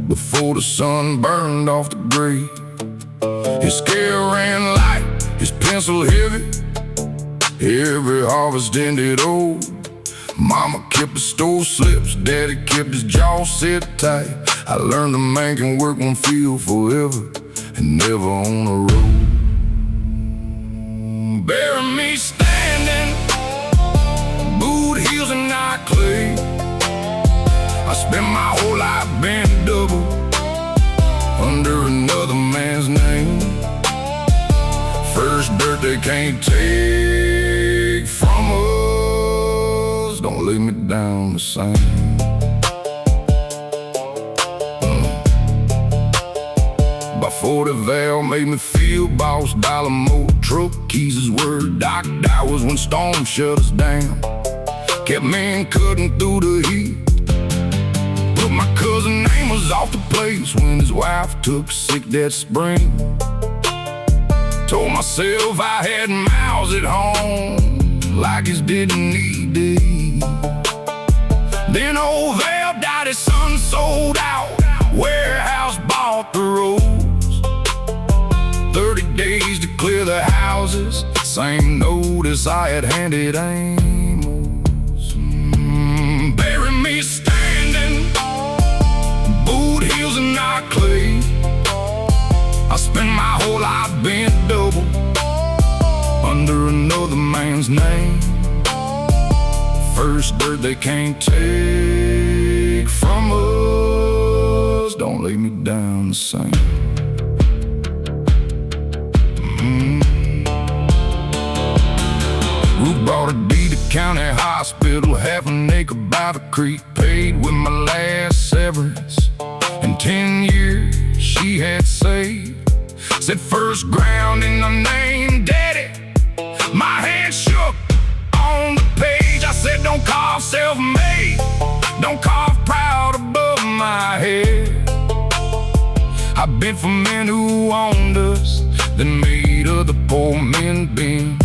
before the sun burned off the grave. His scale ran light, his pencil heavy. Every harvest ended old. Mama kept the store slips, Daddy kept his jaw set tight. I learned a man can work one field forever and never on a road. Bury me standing, boot heels and not clay. I spent my whole life bent double under another man's name. First dirt they can't take from us, don't lay me down the same. By 40 Val made me feel boss, dollar more truck keys is word. Docked hours when storm shut us down, kept men cutting through the heat. But my cousin name was off the place when his wife took sick that spring. Told myself I had mouths at home, like his didn't need to eat. Then old Val died, his son sold out, warehouse bought the roads. 30 days to clear the houses, same notice I had handed Amos. Bury me standing, boot heels and not clay. I spent my whole life bent double under another man's name. First dirt they can't take from us, don't lay me down the same. Ruth bought a deed to county hospital, half an acre by the creek, paid with my last severance. In 10 years she had saved. Said first ground in her name, Daddy. My hand shook on the page. I said don't cough self-made, don't cough proud above my head. I bent for men who owned us, then made other poor men bend.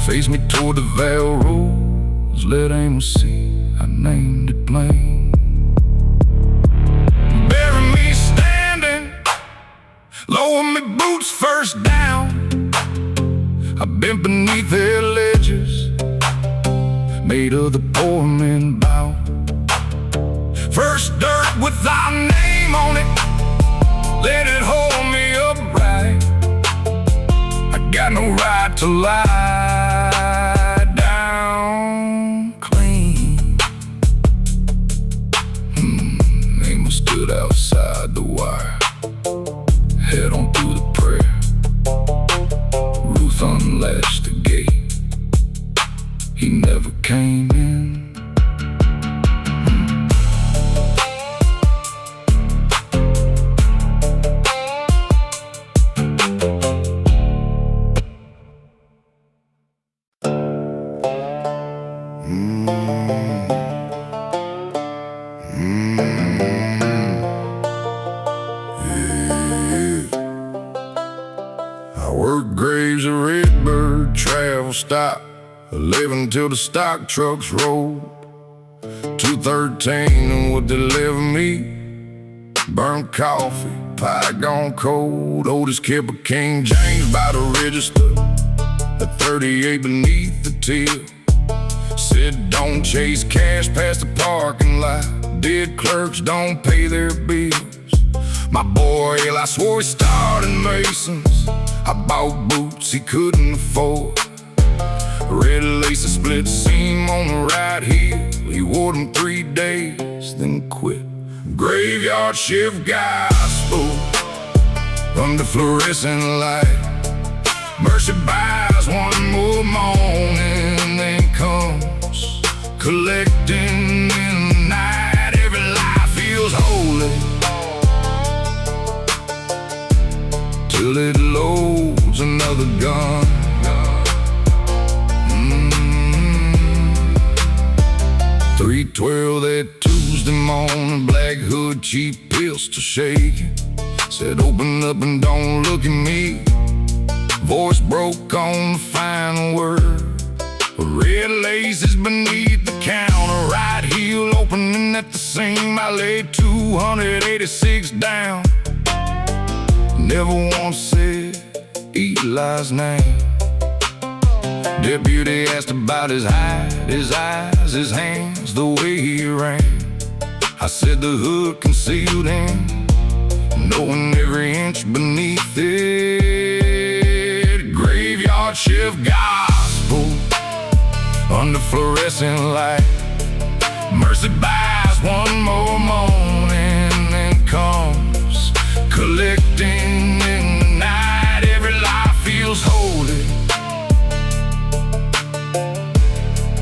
Faced me toward the Val Roads, let Amos see I named it plain. Bury me standing, lower me boots first down. I bent beneath their ledges, made other poor men bow. First dirt with our name on it, let it hold me upright. I got no right to lie down clean. Stood outside the wire, head on through the prayer. Ruth unlatched the gate, he never came in. I work graves, a redbird travel stop, 11 till the stock trucks roll. 213 and what deliver me, burnt coffee, pie gone cold. Oldest kept a King James by the register, a 38 beneath the till. Said don't chase cash past the parking lot, dead clerks don't pay their bills. My boy, I swore he started Masons. I bought boots he couldn't afford, red lace, a split seam on the right heel. He wore them 3 days, then quit. Graveyard shift gospel under fluorescent light. Mercy buys one more morning, then comes collecting in the night. Every life feels holy till it loads another gun. 312 that Tuesday morning, black hood, cheap pistol shaking. Said open up and don't look at me. Voice broke on the final word. Red laces beneath the counter, right heel opening at the seam. I laid 286 down, never once said Eli's name. Deputy asked about his height, his eyes, his hands, the way he ran. I said the hood concealed him, knowing every inch beneath it. Graveyard shift gospel under fluorescent light. Mercy buys one more morning, then comes collecting in the night. Every life feels holy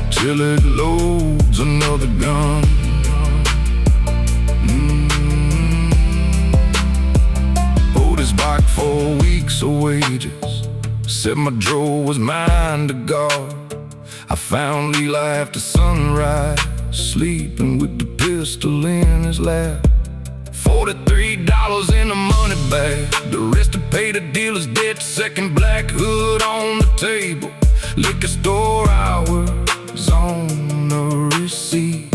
till it loads another gun. Owed his bike 4 weeks of wages, said my drawer was mine to guard. I found Eli after sunrise, sleeping with the pistol in his lap. $43 in a money bag, the rest to pay the dealer's debt. Second black hood on the table, liquor store hours on the receipt.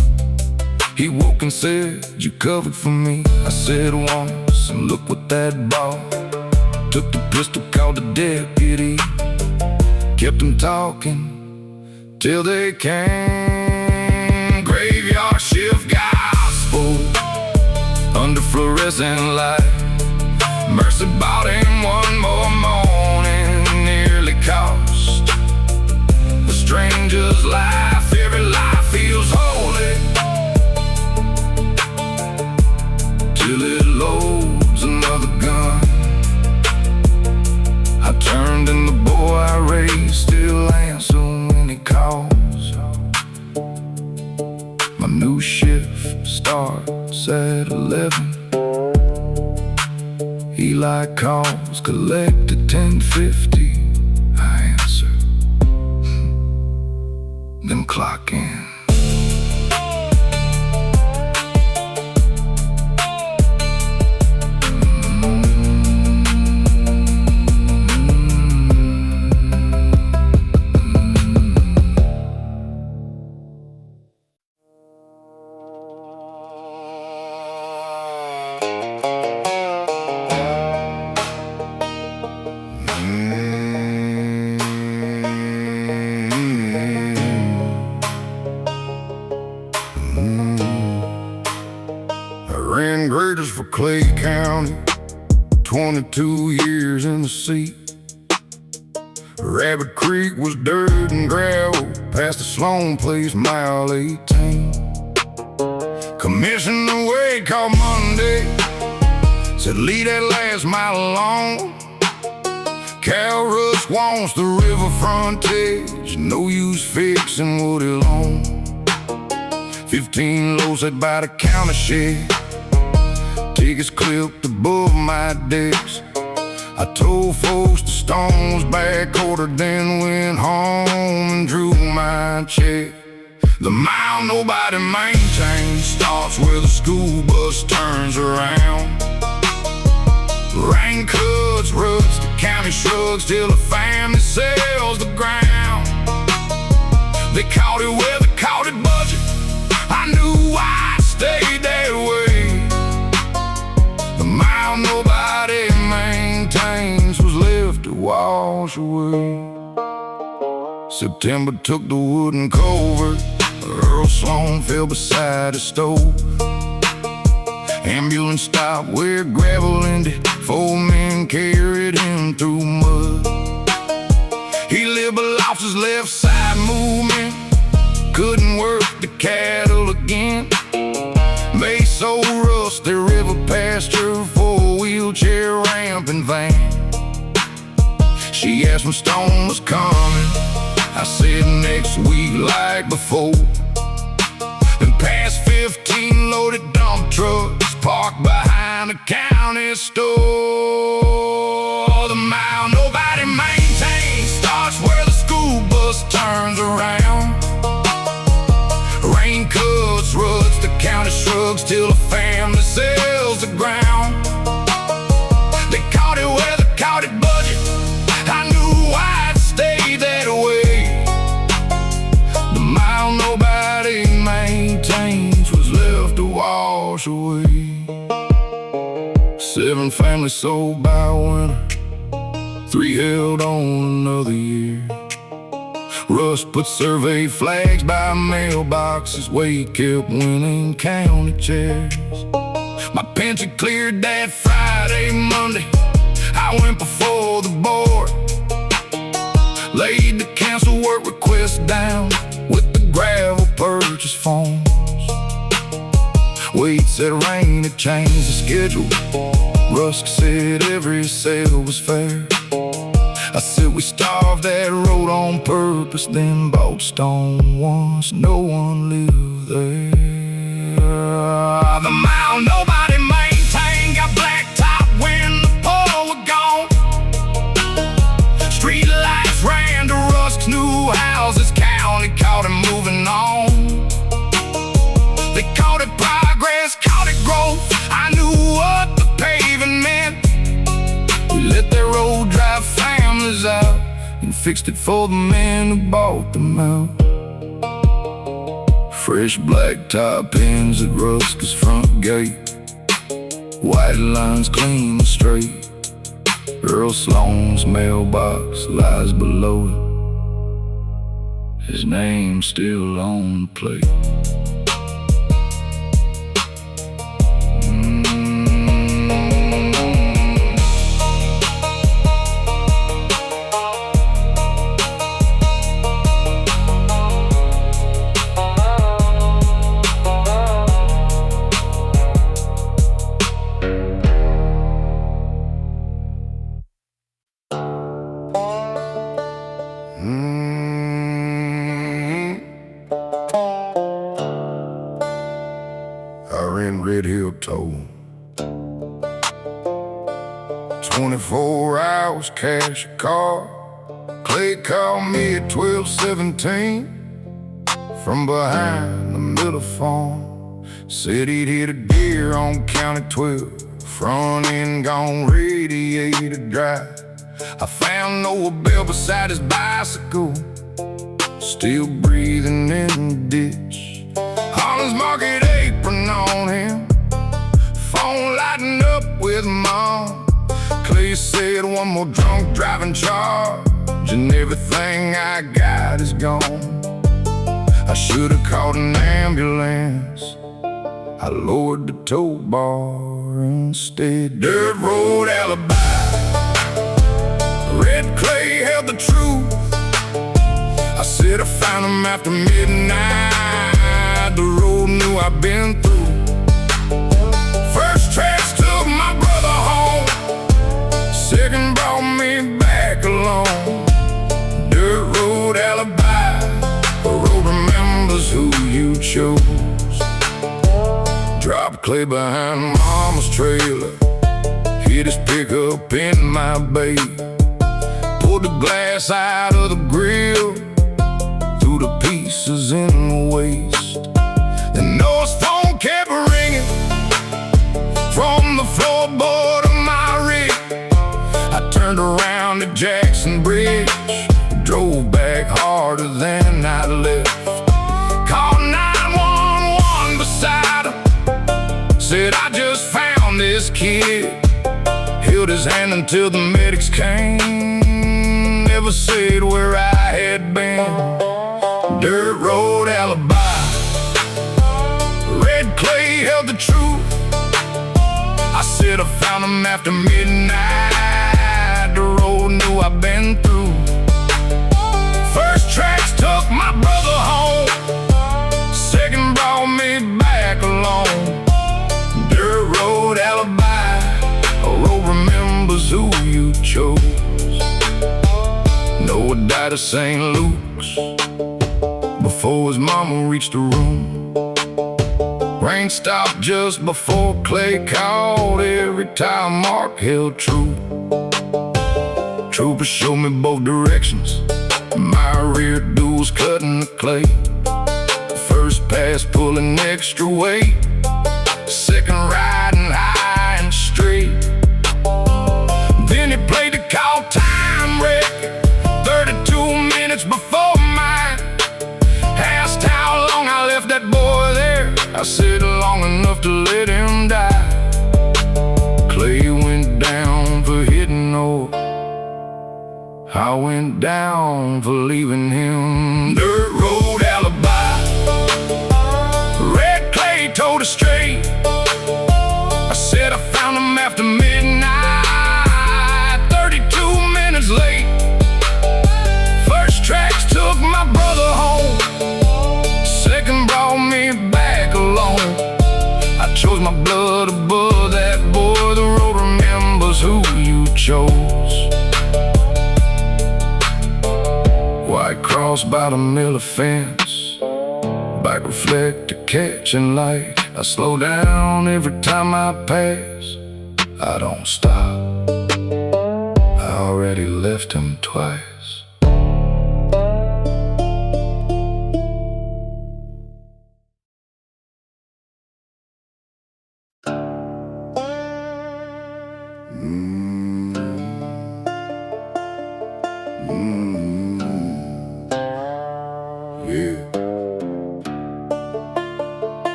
He woke and said, you covered for me. I said once, and look what that bought. Took the pistol, called the deputy, kept him talking till they came. Graveyard shift gospel under fluorescent light. Mercy bought him one more morning, nearly cost a stranger's life. Every life feels holy till it loads another gun. I turned and the boy I raised still answer when he calls. My new shift starts at 11. Eli calls, collect at 10:50. I answer, then clock in. Ran graders for Clay County, 22 years in the seat. Rabbit Creek was dirt and gravel, past the Sloan place, mile 18. Commissioner Wade called Monday, said leave that last mile alone. Cal Rush wants the river frontage, no use fixing what he'll own. 15 lows at by the counter shed, tickets clipped above my desk. I told folks the stone was backordered, then went home and drew my check. The mile nobody maintains starts where the school bus turns around. Rain cuts, ruts, the county shrugs till the family sells the ground. They caught it where they caught it budget, I knew I'd stay that way. The mile nobody maintains was left to wash away. September took the wooden culvert, Earl Sloan fell beside the stove. Ambulance stopped where gravel ended, 4 men carried him through mud. He lived but lost his left side movement, couldn't work the cattle again. They sold Russ their river pasture for a wheelchair ramp and van. She asked when Stone was coming, I said next week like before. And past 15 loaded dump trucks parked behind the county store. The mile nobody maintains starts where the school bus turns around. Rain cuts, ruts, the county shrugs till the family sells the ground. They caught it where they caught it budget, I knew I'd stay that way. The mile nobody maintains was left to wash away. 7 families sold by winter, 3 held on another year. Russ put survey flags by mailboxes, Wade kept winning county chairs. My pension cleared that Friday, Monday, I went before the board, laid the cancel work request down with the gravel purchase forms. Wade said rain had changed the schedule, Rusk said every sale was fair. I said we starved that road on purpose, then bought stone once no one lived there. The mile nobody maintained got blacktop when the poor were gone. Street lights ran to Rusk's new houses, county caught him moving on. They called it progress, called it growth, I knew what the paving meant. We let that road drive families out and fixed it for the men who bought them out. Fresh blacktop ends at Rusk's front gate, white lines clean and straight. Earl Sloan's mailbox lies below it, his name's still on the plate. I ran Red Hill Toll, 24 hours, cash a car. Clay called me at 12:17 from behind the middle farm. Said he'd hit a deer on County 12, front end gone, radiator dry. I found Noah Bell beside his bicycle, still breathing in the ditch. Holland's Market apron on him, phone lighting up with mom. Clay said one more drunk driving charge and everything I got is gone. I should've called an ambulance, I lowered the tow bar instead. Dirt road alibi, red clay held the truth. I said I found him after midnight, the road knew I'd been through. chose. Drop clay behind mama's trailer, hit his pickup in my bay. Pulled the glass out of the grill, threw the pieces in the waste. The North phone kept ringing from the floorboard of my rig. I turned around at Jackson Bridge, drove back harder than I left. Called 911 beside him, said I just found this kid. Held his hand until the medics came, never said where I had been. Dirt road alibi, red clay held the truth. I said I found him after midnight, the road knew I've been through. First tracks took my brother home, second brought me back alone. Dirt road alibi, a road remembers who you chose. Noah died of St. Luke's before his mama reached the room. Rain stopped just before clay called, every time Mark held true. Troopers showed me both directions, my rear dude was cutting the clay. First pass pulling extra weight, second riding high and straight. Then he played the call time record, 32 minutes before mine. Asked how long I left that boy there, I said long enough to let him die. Clay went down for hitting Noah, I went down for leaving him. Dirt road alibi, red clay told us straight. I said I found him after midnight, 32 minutes late. First tracks took my brother home, second brought me back alone. I chose my blood above that boy, the road remembers who you chose. White cross by the Miller fence, back reflector catching light. I slow down every time I pass, I don't stop, I already left him twice.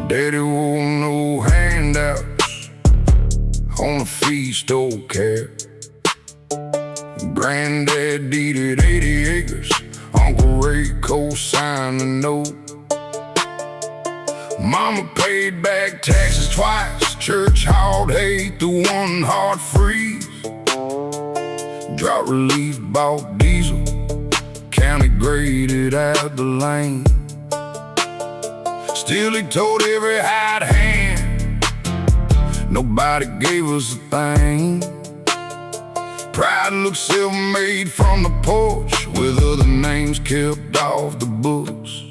Daddy won't no handouts on a feast, don't care. Granddad deeded 80 acres, Uncle Ray co-signed the note. Mama paid back taxes twice, church hauled hay through one hard freeze. Drought relief bought diesel, county graded out the lane. Still he told every hired hand, nobody gave us a thing. Pride looked self-made from the porch, with other names kept off the books.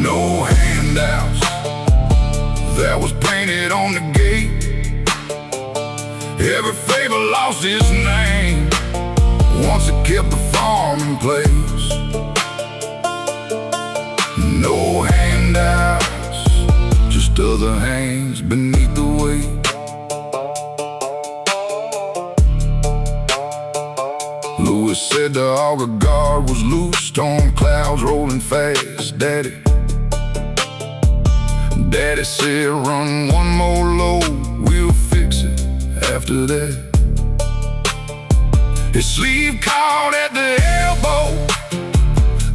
No handouts, that was painted on the gate. Every favor lost its name, once it kept the farm in place. No handouts, just other hands beneath the weight. Lewis said the auger guard was loose, storm clouds rolling fast. Daddy said run one more load, we'll fix it after that. His sleeve caught at the elbow,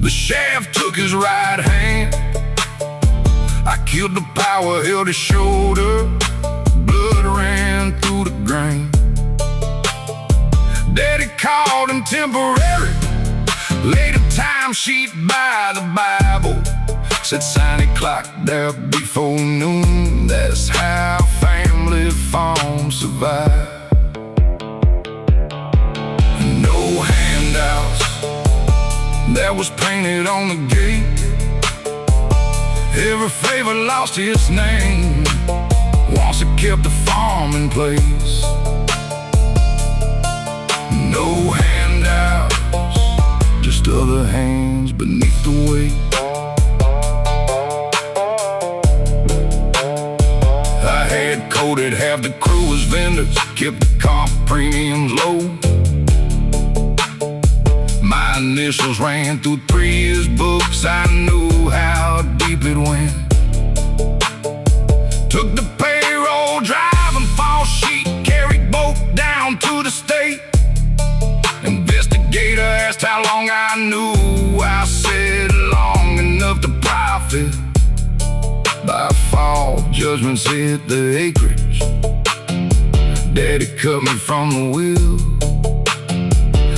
the shaft took his right hand. I killed the power, held his shoulder, blood ran through the grain. Daddy called him temporary, laid a time sheet by the Bible. Said sign it clock there before noon, that's how family farms survive. No handouts, that was painted on the gate. Every favor lost its name once it kept the farm in place. No handouts, just other hands beneath the weight. I had coated half the crew as vendors, kept the comp premiums low. My initials ran through 3 years' books, I knew how deep it went. Took the payroll, driving false sheet, carried both down to the state. Investigator asked how long I knew, I said long enough to profit. By fall, judgments hit the acreage. Daddy cut me from the wheel.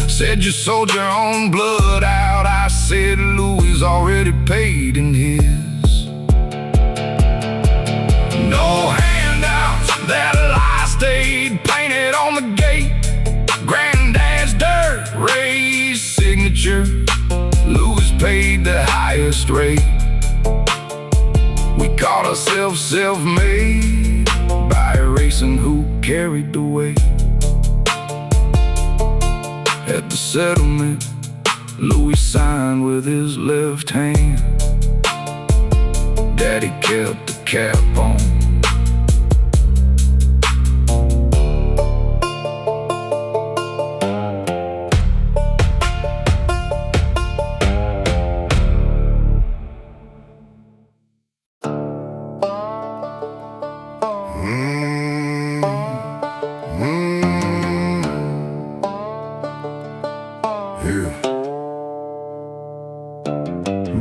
Said you sold your own blood out. I said Louis already paid in his. No handouts, that lie stayed painted on the gate. Granddad's dirt raised signature, Louis paid the highest rate. We called ourselves self-made by erasing who carried the weight. At the settlement, Louis signed with his left hand. Daddy kept the cap on.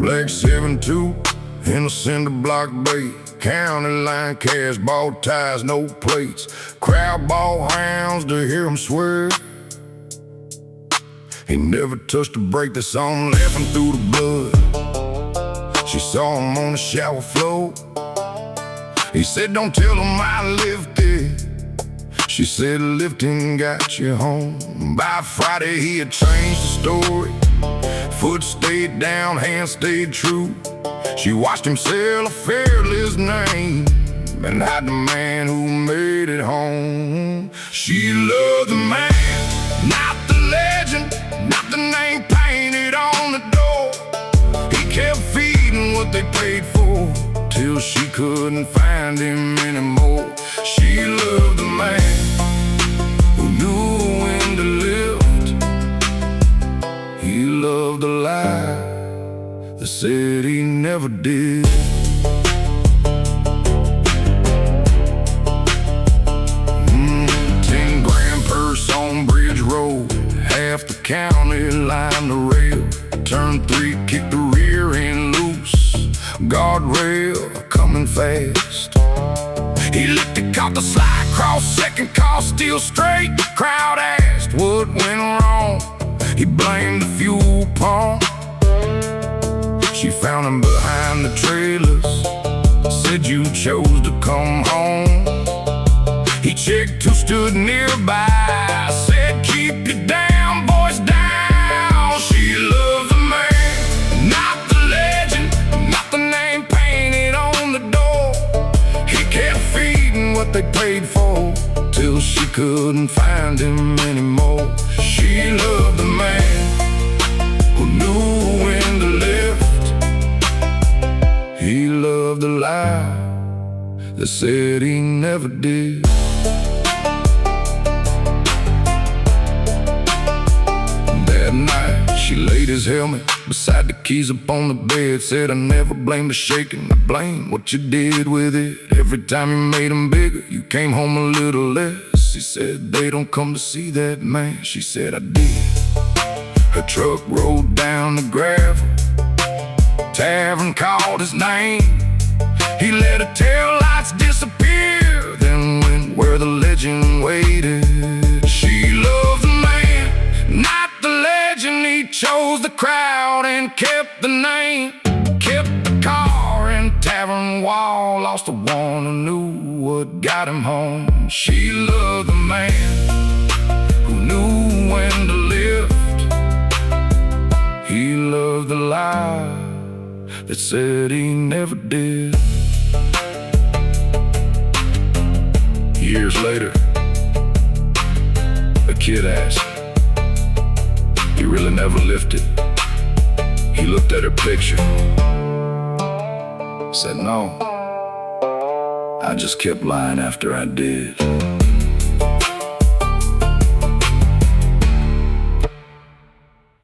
Black 7-2 in a cinder block bay. County line cash, ball ties, no plates. Crowd ball hounds to hear him swear. He never touched a brake, the song laughing through the blood. She saw him on the shower floor. He said, don't tell him I lifted. She said, lifting got you home. By Friday he had changed the story. Foot stayed down, hand stayed true. She watched him sell a fearless name and hide the man who made it home. She loved the man, not the legend, not the name painted on the door. He kept feeding what they paid for till she couldn't find him anymore. She loved the man who knew when to lift. He loved the lie that said he never did. 10-grand purse on Bridge Road, half the county lined the rail. Turn 3, kick the rear end loose, guardrail coming fast. He licked it, caught the slide cross, second call still straight. The crowd asked what went wrong. He blamed the fuel pump. She found him behind the trailers, said you chose to come home. He checked who stood nearby, said keep your damn voice down. She loved the man, not the legend, not the name painted on the door. He kept feeding what they paid for till she couldn't find him anymore. She loved the man who knew when to lift. He loved the lie that said he never did. That night she laid his helmet beside the keys upon the bed. Said I never blamed the shaking, I blame what you did with it. Every time you made him bigger, you came home a little less. She said they don't come to see that man. She said I did. Her truck rolled down the gravel, tavern called his name. He let her tail lights disappear, then went where the legend waited. She loved the man, not the legend. He chose the crowd and kept the name. Kept the car and tavern wall, lost the one who knew what got him home. She loved the man who knew when to lift. He loved that said he never did. Years later, a kid asked, "You really never lifted?" He looked at her picture, said, "No, I just kept lying after I did."